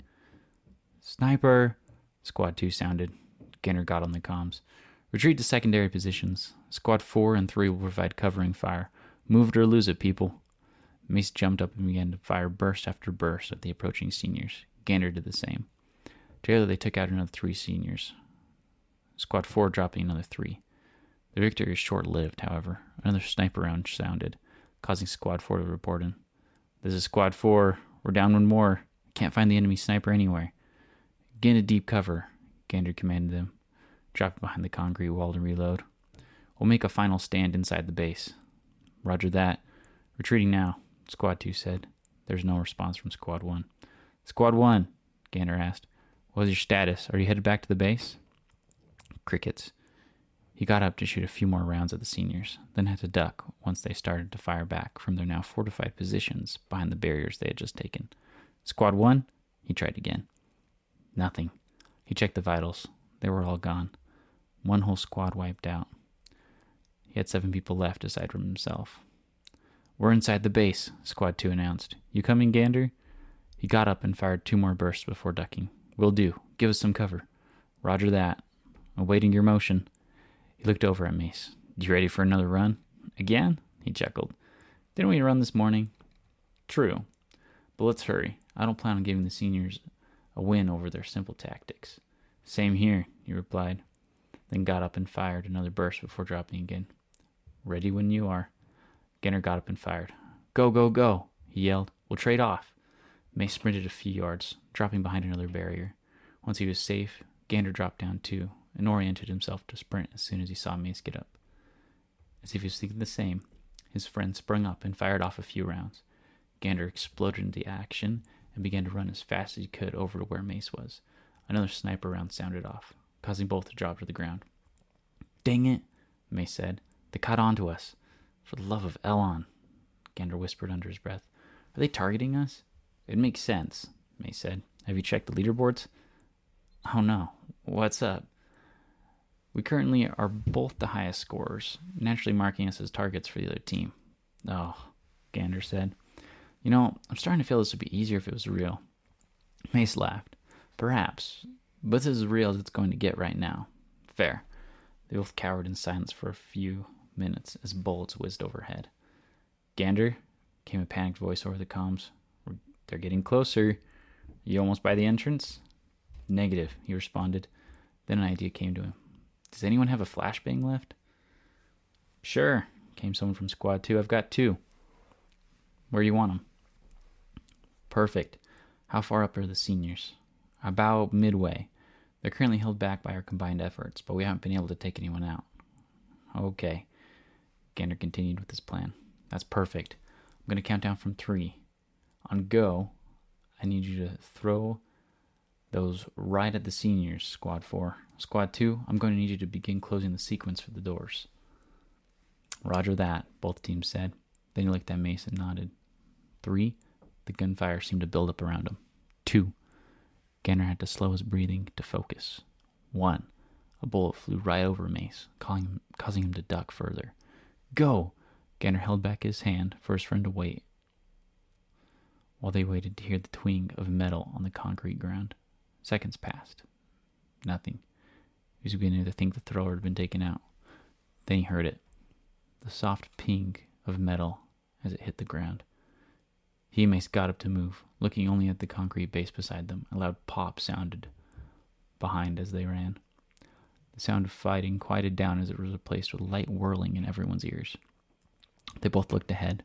"Sniper!" Squad 2 sounded. Gander got on the comms. "Retreat to secondary positions. Squad 4 and 3 will provide covering fire. Move it or lose it, people." Mace jumped up and began to fire burst after burst at the approaching seniors. Gander did the same. Together they took out another 3 seniors. Squad 4 dropping another 3. The victory was short-lived, however. Another sniper round sounded, causing Squad 4 to report in. "This is Squad 4. We're down one more. Can't find the enemy sniper anywhere." "Get into deep cover," Gander commanded them, dropping behind the concrete wall to reload. "We'll make a final stand inside the base." "Roger that. Retreating now," Squad 2 said. There was no response from Squad 1. "Squad 1, Gander asked. "What's your status? Are you headed back to the base?" Crickets. He got up to shoot a few more rounds at the seniors, then had to duck once they started to fire back from their now fortified positions behind the barriers they had just taken. "Squad 1, he tried again. Nothing. He checked the vitals. They were all gone. One whole squad wiped out. He had 7 people left aside from himself. "We're inside the base," Squad 2 announced. "You coming, Gander?" He got up and fired 2 more bursts before ducking. "Will do. Give us some cover." "Roger that. Awaiting your motion." He looked over at Mace. "You ready for another run?" "Again?" He chuckled. "Didn't we run this morning?" "True. But let's hurry. I don't plan on giving the seniors a win over their simple tactics." "Same here," he replied, then got up and fired another burst before dropping again. "Ready when you are." Gander got up and fired. "Go, go, go," he yelled. "We'll trade off." Mace sprinted a few yards, dropping behind another barrier. Once he was safe, Gander dropped down too, and oriented himself to sprint as soon as he saw Mace get up. As if he was thinking the same, his friend sprung up and fired off a few rounds. Gander exploded into action and began to run as fast as he could over to where Mace was. Another sniper round sounded off, causing both to drop to the ground. "Dang it," Mace said. "They caught on to us." "For the love of Elon," Gander whispered under his breath. "Are they targeting us?" "It makes sense," Mace said. "Have you checked the leaderboards?" "Oh no. What's up?" "We currently are both the highest scorers, naturally marking us as targets for the other team." "Oh," Gander said. "You know, I'm starting to feel this would be easier if it was real." Mace laughed. "Perhaps, but it's as real as it's going to get right now." "Fair." They both cowered in silence for a few minutes as bullets whizzed overhead. "Gander?" came a panicked voice over the comms. "They're getting closer. You almost by the entrance?" "Negative," he responded. Then an idea came to him. "Does anyone have a flashbang left?" "Sure," came someone from Squad 2. "I've got 2. Where do you want them?" "Perfect. How far up are the seniors?" "About midway. They're currently held back by our combined efforts, but we haven't been able to take anyone out." "Okay." Gander continued with his plan. "That's perfect. I'm going to count down from 3. On go, I need you to throw those right at the seniors, Squad 4. Squad 2, I'm going to need you to begin closing the sequence for the doors." "Roger that," both teams said. Then he looked at Mace and nodded. 3, the gunfire seemed to build up around him. 2, Gander had to slow his breathing to focus. 1, a bullet flew right over Mace, causing him to duck further. "Go!" Gander held back his hand for his friend to wait, while they waited to hear the twing of metal on the concrete ground. Seconds passed. Nothing. He was beginning to think the thrower had been taken out. Then he heard it. The soft ping of metal as it hit the ground. He and Mace got up to move, looking only at the concrete base beside them. A loud pop sounded behind as they ran. The sound of fighting quieted down as it was replaced with light whirling in everyone's ears. They both looked ahead.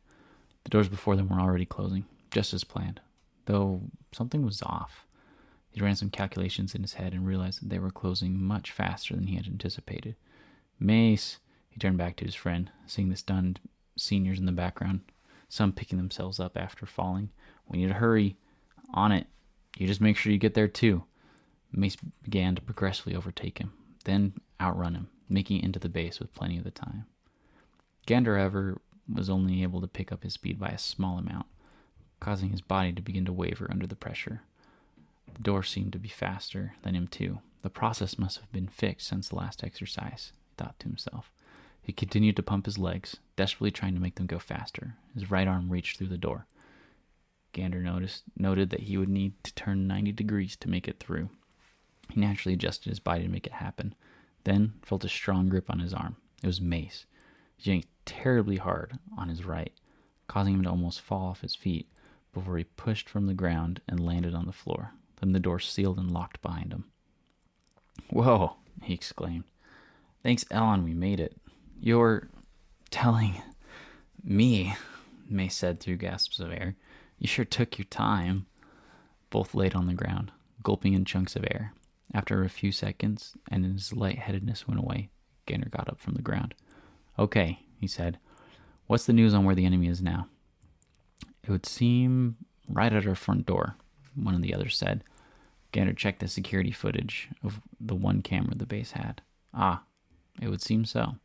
The doors before them were already closing, just as planned, though something was off. He ran some calculations in his head and realized that they were closing much faster than he had anticipated. "Mace," he turned back to his friend, seeing the stunned seniors in the background, some picking themselves up after falling. "We need to hurry." "On it. You just make sure you get there too." Mace began to progressively overtake him, then outrun him, making it into the base with plenty of the time. Gander, however, was only able to pick up his speed by a small amount, causing his body to begin to waver under the pressure. The door seemed to be faster than him too. The process must have been fixed since the last exercise, he thought to himself. He continued to pump his legs, desperately trying to make them go faster. His right arm reached through the door. Gander noted that he would need to turn 90 degrees to make it through. He naturally adjusted his body to make it happen, then felt a strong grip on his arm. It was Mace. He yanked terribly hard on his right, causing him to almost fall off his feet before he pushed from the ground and landed on the floor. Then the door sealed and locked behind him. "Whoa," he exclaimed. "Thanks, Elon, we made it." "You're telling me," Mace said through gasps of air. "You sure took your time." Both laid on the ground, gulping in chunks of air. After a few seconds, and his lightheadedness went away, Gander got up from the ground. "Okay," he said. "What's the news on where the enemy is now?" "It would seem right at our front door," one of the others said. Gander checked the security footage of the one camera the base had. "Ah, it would seem so."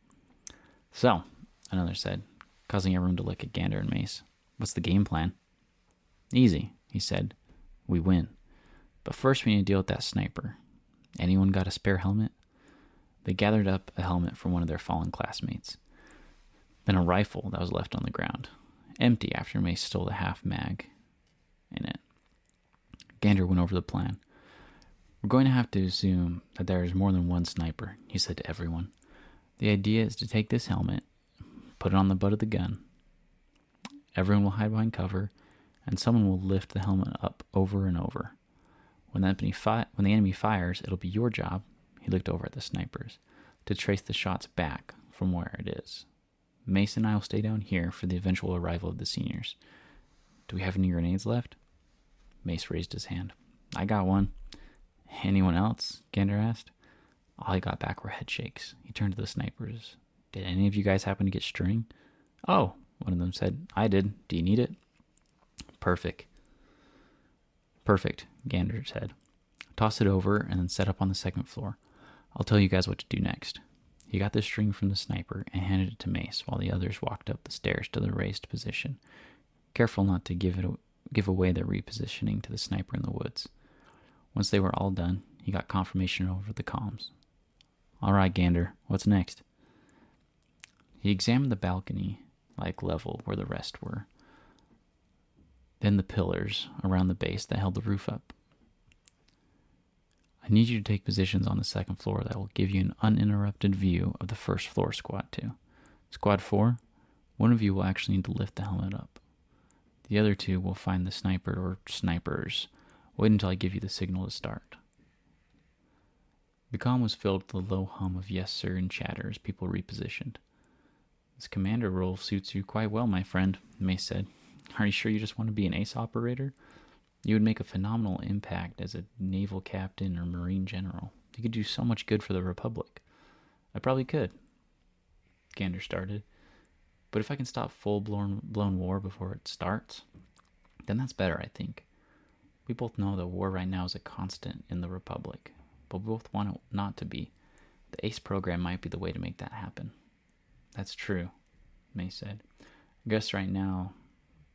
"So," another said, causing everyone to look at Gander and Mace. "What's the game plan?" "Easy," he said. "We win." But first we need to deal with that sniper. Anyone got a spare helmet? They gathered up a helmet from one of their fallen classmates. Then a rifle that was left on the ground, empty after Mace stole the half mag in it. Gander went over the plan. We're going to have to assume that there is more than one sniper, he said to everyone. The idea is to take this helmet, put it on the butt of the gun. Everyone will hide behind cover, and someone will lift the helmet up over and over. When the enemy fires, it'll be your job, he looked over at the snipers, to trace the shots back from where it is. Mace and I will stay down here for the eventual arrival of the seniors. Do we have any grenades left? Mace raised his hand. I got one. Anyone else? Gander asked. All he got back were head shakes. He turned to the snipers. Did any of you guys happen to get string? Oh, one of them said. I did. Do you need it? Perfect, Gander said. Toss it over and then set up on the second floor. I'll tell you guys what to do next. He got the string from the sniper and handed it to Mace while the others walked up the stairs to the raised position, careful not to give away their repositioning to the sniper in the woods. Once they were all done, he got confirmation over the comms. All right, Gander, what's next? He examined the balcony-like level where the rest were, then the pillars around the base that held the roof up. I need you to take positions on the second floor that will give you an uninterrupted view of the first floor, Squad 2. Squad 4, one of you will actually need to lift the helmet up. The other two will find the sniper or snipers. Wait until I give you the signal to start. The comm was filled with the low hum of yes sir and chatter as people repositioned. This commander role suits you quite well, my friend, Mace said. Are you sure you just want to be an ace operator? You would make a phenomenal impact as a naval captain or marine general. You could do so much good for the Republic. I probably could, Gander started. But if I can stop full-blown war before it starts, then that's better, I think. We both know that war right now is a constant in the Republic, but we both want it not to be. The ACE program might be the way to make that happen. That's true, Mace said. I guess right now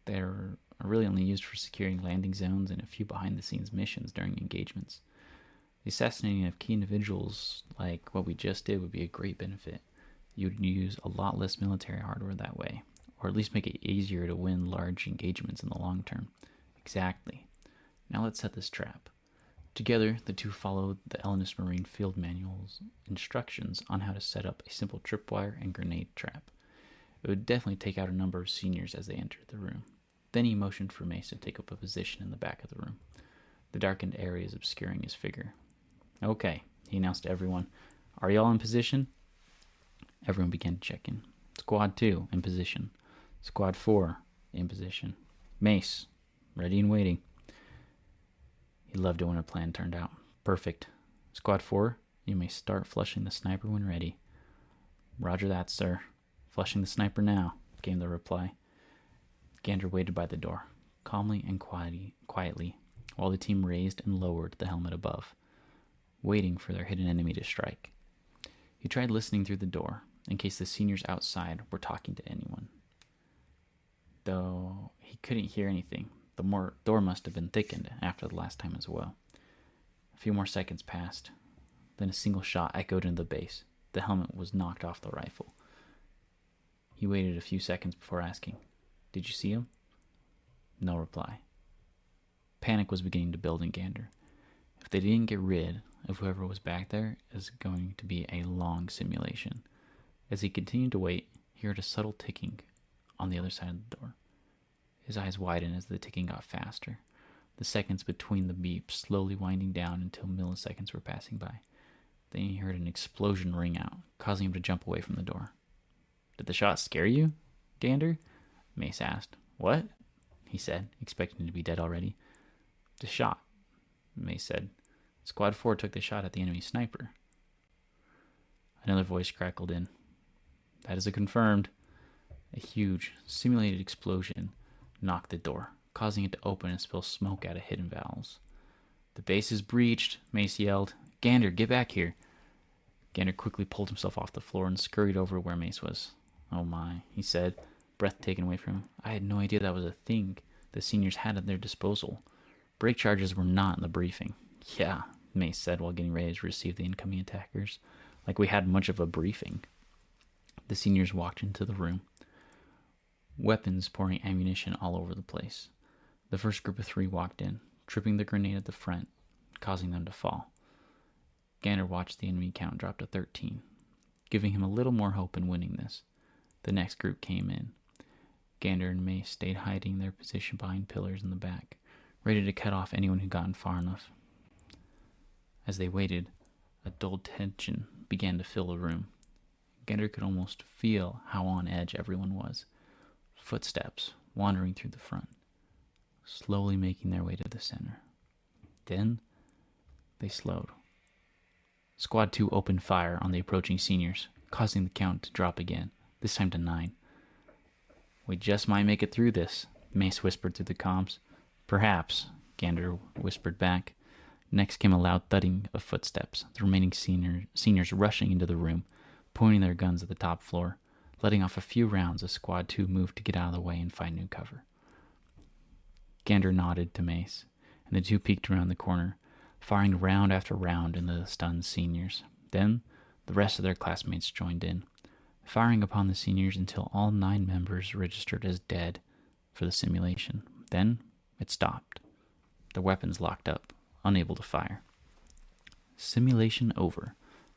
they're really only used for securing landing zones and a few behind-the-scenes missions during engagements. The assassinating of key individuals like what we just did would be a great benefit. You'd use a lot less military hardware that way, or at least make it easier to win large engagements in the long term. Exactly. Now let's set this trap. Together, the two followed the Ellenist Marine Field Manual's instructions on how to set up a simple tripwire and grenade trap. It would definitely take out a number of seniors as they entered the room. Then he motioned for Mace to take up a position in the back of the room, the darkened areas obscuring his figure. Okay, he announced to everyone. Are y'all in position? Everyone began to check in. Squad 2, in position. Squad 4, in position. Mace, ready and waiting. He loved it when a plan turned out. Perfect. Squad 4, you may start flushing the sniper when ready. Roger that, sir. Flushing the sniper now, came the reply. Gander waited by the door, calmly and quietly, while the team raised and lowered the helmet above, waiting for their hidden enemy to strike. He tried listening through the door, in case the seniors outside were talking to anyone. Though he couldn't hear anything, the door must have been thickened after the last time as well. A few more seconds passed. Then a single shot echoed into the base. The helmet was knocked off the rifle. He waited a few seconds before asking, "Did you see him?" No reply. Panic was beginning to build in Gander. If they didn't get rid of whoever was back there, it was going to be a long simulation. As he continued to wait, he heard a subtle ticking on the other side of the door. His eyes widened as the ticking got faster, the seconds between the beeps slowly winding down until milliseconds were passing by. Then he heard an explosion ring out, causing him to jump away from the door. "Did the shot scare you, Gander?" Mace asked. "What?" he said, expecting to be dead already. "The shot," Mace said. "Squad 4 took the shot at the enemy sniper." Another voice crackled in. "That is confirmed." A huge, simulated explosion knocked the door, causing it to open and spill smoke out of hidden valves. "The base is breached," Mace yelled. "Gander, get back here." Gander quickly pulled himself off the floor and scurried over where Mace was. "Oh my," he said, breath taken away from him. "I had no idea that was a thing the seniors had at their disposal. Break charges were not in the briefing. Yeah, Mace said while getting ready to receive the incoming attackers. Like we had much of a briefing. The seniors walked into the room, weapons pouring ammunition all over the place. The first group of 3 walked in, tripping the grenade at the front, causing them to fall. Gander watched the enemy count drop to 13, giving him a little more hope in winning this. The next group came in. Gander and Mace stayed hiding their position behind pillars in the back, ready to cut off anyone who got far enough. As they waited, a dull tension began to fill the room. Gander could almost feel how on edge everyone was. Footsteps wandering through the front, slowly making their way to the center. Then, they slowed. Squad 2 opened fire on the approaching seniors, causing the count to drop again, this time to 9. "We just might make it through this," Mace whispered through the comms. "Perhaps," Gander whispered back. Next came a loud thudding of footsteps, the remaining seniors rushing into the room, pointing their guns at the top floor, letting off a few rounds as Squad 2 moved to get out of the way and find new cover. Gander nodded to Mace, and the 2 peeked around the corner, firing round after round into the stunned seniors. Then, the rest of their classmates joined in, firing upon the seniors until all 9 members registered as dead for the simulation. Then, it stopped. The weapons locked up, unable to fire. "Simulation over,"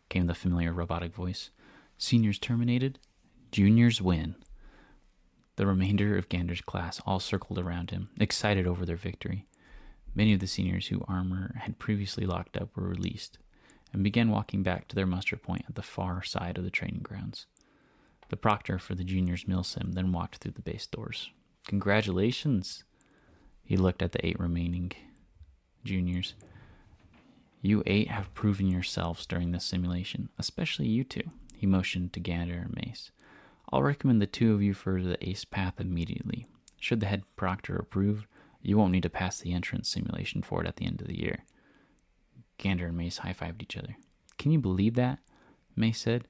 came the familiar robotic voice. "Seniors terminated. Juniors win." The remainder of Gander's class all circled around him, excited over their victory. Many of the seniors whose armor had previously locked up were released, and began walking back to their muster point at the far side of the training grounds. The proctor for the juniors' mill sim then walked through the base doors. "Congratulations!" He looked at the 8 remaining juniors. "You 8 have proven yourselves during this simulation, especially you 2. He motioned to Gander and Mace. "I'll recommend the 2 of you for the ace path immediately. Should the head proctor approve, you won't need to pass the entrance simulation for it at the end of the year." Gander and Mace high-fived each other. "Can you believe that?" Mace said.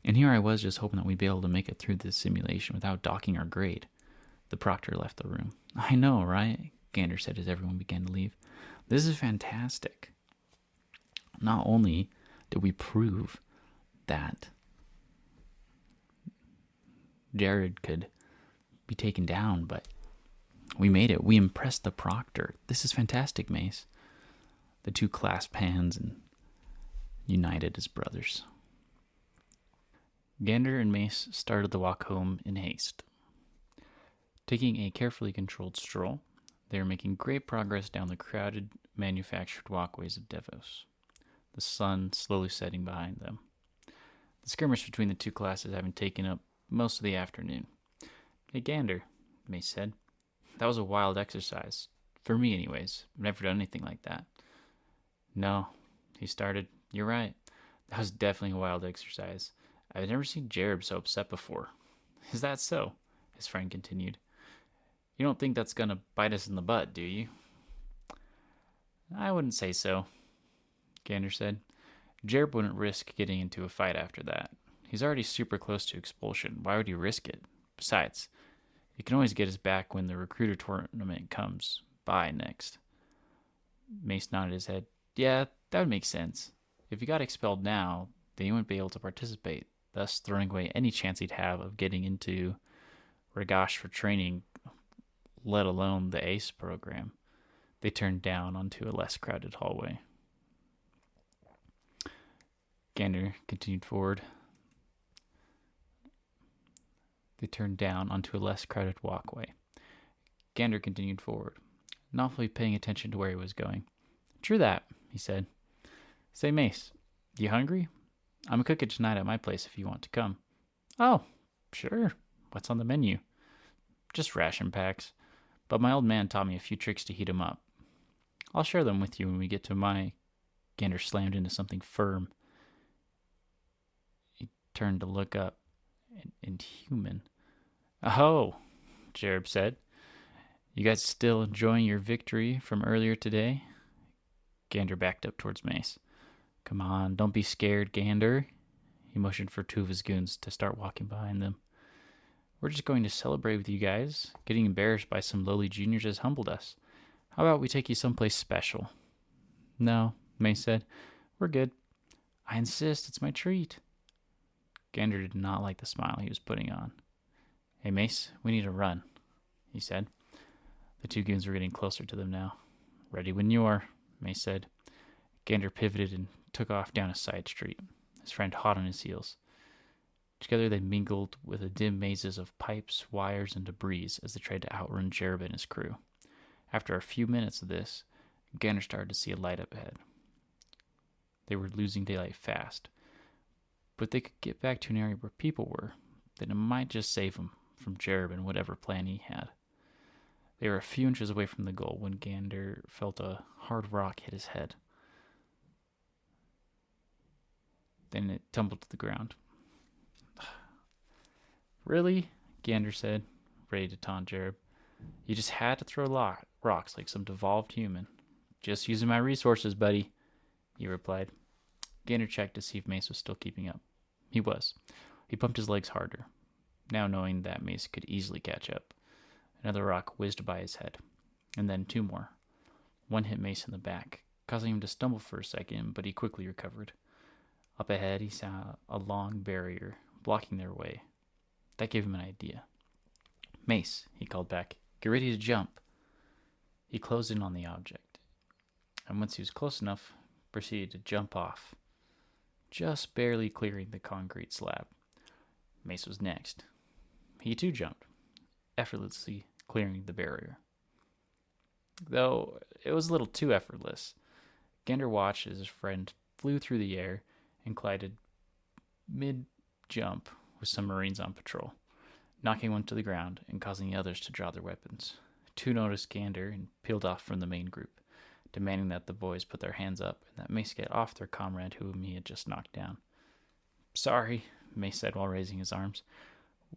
"And here I was just hoping that we'd be able to make it through this simulation without docking our grade." The proctor left the room. "I know, right?" Gander said as everyone began to leave. "This is fantastic. Not only did we prove that Jerob could be taken down, but we made it. We impressed the proctor. This is fantastic, Mace." The 2 clasped hands and united as brothers. Gander and Mace started the walk home in haste. Taking a carefully controlled stroll, they were making great progress down the crowded, manufactured walkways of Devos, the sun slowly setting behind them. The skirmish between the 2 classes having taken up most of the afternoon. "Hey, Gander," Mace said. "That was a wild exercise. For me, anyways. I've never done anything like that." "No," he started. "You're right. That was definitely a wild exercise. I've never seen Jerob so upset before." "Is that so?" his friend continued. "You don't think that's gonna bite us in the butt, do you?" "I wouldn't say so," Gander said. "Jerob wouldn't risk getting into a fight after that. He's already super close to expulsion. Why would he risk it? Besides, he can always get us back when the recruiter tournament comes by next." Mace nodded his head. "Yeah, that would make sense. If he got expelled now, then he wouldn't be able to participate, thus throwing away any chance he'd have of getting into Ragash for training, let alone the ACE program." They turned down onto a less crowded hallway. Gander continued forward. They turned down onto a less crowded walkway. Gander continued forward, not fully paying attention to where he was going. "True that," he said. "Say, Mace, you hungry? I'm cooking tonight at my place if you want to come." "Oh, sure. What's on the menu?" "Just ration packs. But my old man taught me a few tricks to heat 'em up. I'll share them with you when we get to my..." Gander slammed into something firm. He turned to look up. Inhuman. "Oh," Jerob said. "You guys still enjoying your victory from earlier today?" Gander backed up towards Mace. "Come on, don't be scared, Gander." He motioned for 2 of his goons to start walking behind them. "We're just going to celebrate with you guys. Getting embarrassed by some lowly juniors has humbled us. How about we take you someplace special? No, Mace said. We're good. I insist, it's my treat. Gander did not like the smile he was putting on. Hey, Mace, we need to run, he said. The two goons were getting closer to them now. Ready when you are, Mace said. Gander pivoted and took off down a side street, his friend hot on his heels. Together they mingled with the dim mazes of pipes, wires, and debris as they tried to outrun Jerob and his crew. After a few minutes of this, Gander started to see a light up ahead. They were losing daylight fast, but if they could get back to an area where people were, then it might just save them from Jerob and whatever plan he had. They were a few inches away from the goal when Gander felt a hard rock hit his head. Then it tumbled to the ground. Really? Gander said, ready to taunt Jerob. You just had to throw rocks like some devolved human. Just using my resources, buddy, he replied. Gander checked to see if Mace was still keeping up. He was. He pumped his legs harder, now knowing that Mace could easily catch up. Another rock whizzed by his head, and then two more. One hit Mace in the back, causing him to stumble for a second, but he quickly recovered. Up ahead, he saw a long barrier blocking their way. That gave him an idea. Mace, he called back, get ready to jump. He closed in on the object, and once he was close enough, proceeded to jump off, just barely clearing the concrete slab. Mace was next. He too jumped, effortlessly clearing the barrier. Though it was a little too effortless, Gander watched as his friend flew through the air and collided mid-jump with some Marines on patrol, knocking one to the ground and causing the others to draw their weapons. Two noticed Gander and peeled off from the main group, demanding that the boys put their hands up and that Mace get off their comrade whom he had just knocked down. Sorry, Mace said while raising his arms.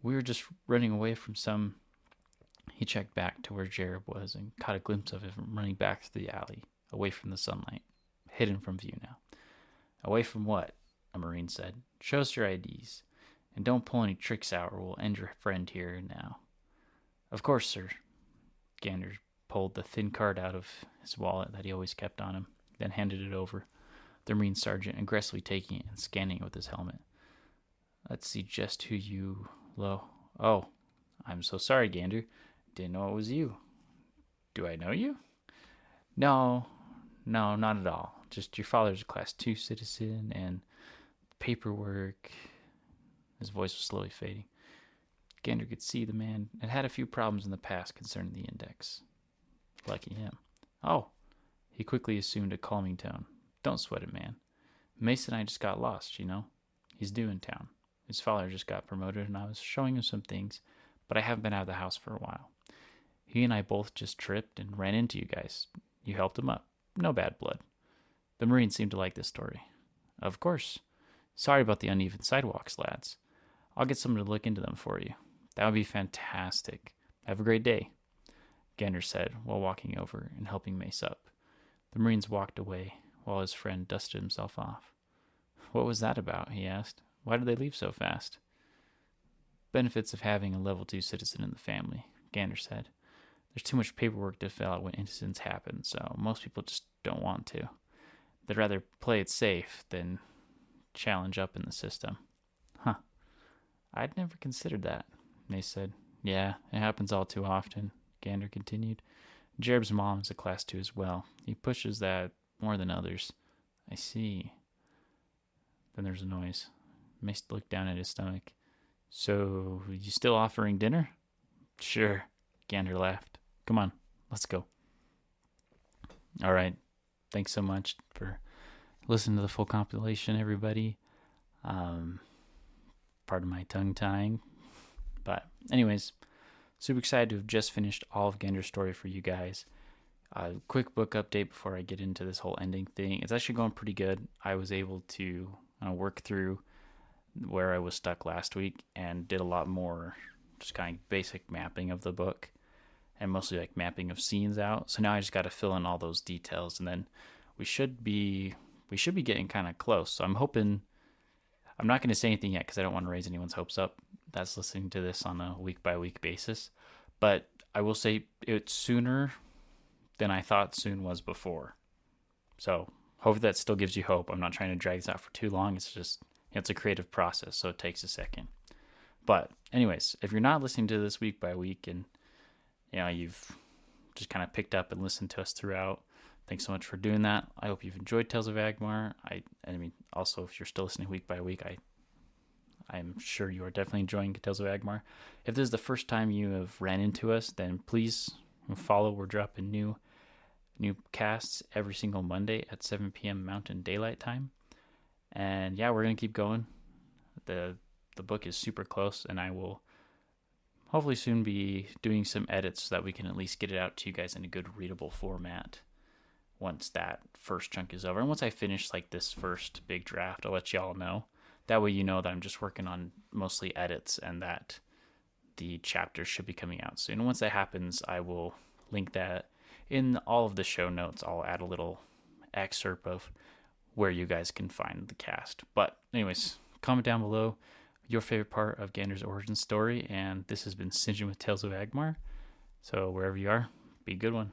We were just running away from some... He checked back to where Jerob was and caught a glimpse of him running back through the alley, away from the sunlight, hidden from view now. Away from what? A Marine said. Show us your IDs, and don't pull any tricks out or we'll end your friend here and now. Of course, sir. Gander pulled the thin card out of his wallet that he always kept on him, then handed it over, the Marine sergeant aggressively taking it and scanning it with his helmet. Let's see just who you... Oh, I'm so sorry, Gander. Didn't know it was you. Do I know you? No, not at all. Just your father's a Class 2 citizen and paperwork. His voice was slowly fading. Gander could see the man had had a few problems in the past concerning the index. Lucky him. Oh, he quickly assumed a calming tone. Don't sweat it, man. Mace and I just got lost, you know. He's new in town. His father just got promoted and I was showing him some things, but I haven't been out of the house for a while. He and I both just tripped and ran into you guys. You helped him up. No bad blood. The Marines seemed to like this story. Of course. Sorry about the uneven sidewalks, lads. I'll get someone to look into them for you. That would be fantastic. Have a great day, Gander said while walking over and helping Mace up. The Marines walked away while his friend dusted himself off. What was that about? He asked. Why did they leave so fast? Benefits of having a level 2 citizen in the family, Gander said. There's too much paperwork to fill out when incidents happen, so most people just don't want to. They'd rather play it safe than challenge up in the system. Huh. I'd never considered that, Mace said. Yeah, it happens all too often, Gander continued. Jerob's mom is a Class 2 as well. He pushes that more than others. I see. Then there's a noise. Mace looked down at his stomach. So, you still offering dinner? Sure, Gander laughed. Come on, let's go. All right. Thanks so much for listening to the full compilation, everybody. Pardon my tongue-tying. But anyways, super excited to have just finished all of Gander's story for you guys. Quick book update before I get into this whole ending thing. It's actually going pretty good. I was able to work through where I was stuck last week and did a lot more just kind of basic mapping of the book and mostly like mapping of scenes out. So now I just got to fill in all those details and then we should be getting kind of close. So I'm hoping, I'm not going to say anything yet because I don't want to raise anyone's hopes up that's listening to this on a week by week basis, but I will say it's sooner than I thought soon was before. So hopefully that still gives you hope. I'm not trying to drag this out for too long. It's just, it's a creative process, so it takes a second. But anyways, if you're not listening to this week by week and you've just kind of picked up and listened to us throughout, thanks so much for doing that. I hope you've enjoyed Tales of Agmar. I mean, also, if you're still listening week by week, I'm sure you are definitely enjoying Tales of Agmar. If this is the first time you have ran into us, then please follow. We're dropping new casts every single Monday at 7 p.m. Mountain Daylight Time. And yeah, we're going to keep going. The book is super close, and I will hopefully soon be doing some edits so that we can at least get it out to you guys in a good readable format once that first chunk is over. And once I finish like this first big draft, I'll let y'all know. That way you know that I'm just working on mostly edits and that the chapters should be coming out soon. Once that happens, I will link that in all of the show notes. I'll add a little excerpt of where you guys can find the cast. But anyways, comment down below your favorite part of Gander's origin story. And this has been Sinjin with Tales of Agmar. So wherever you are, be a good one.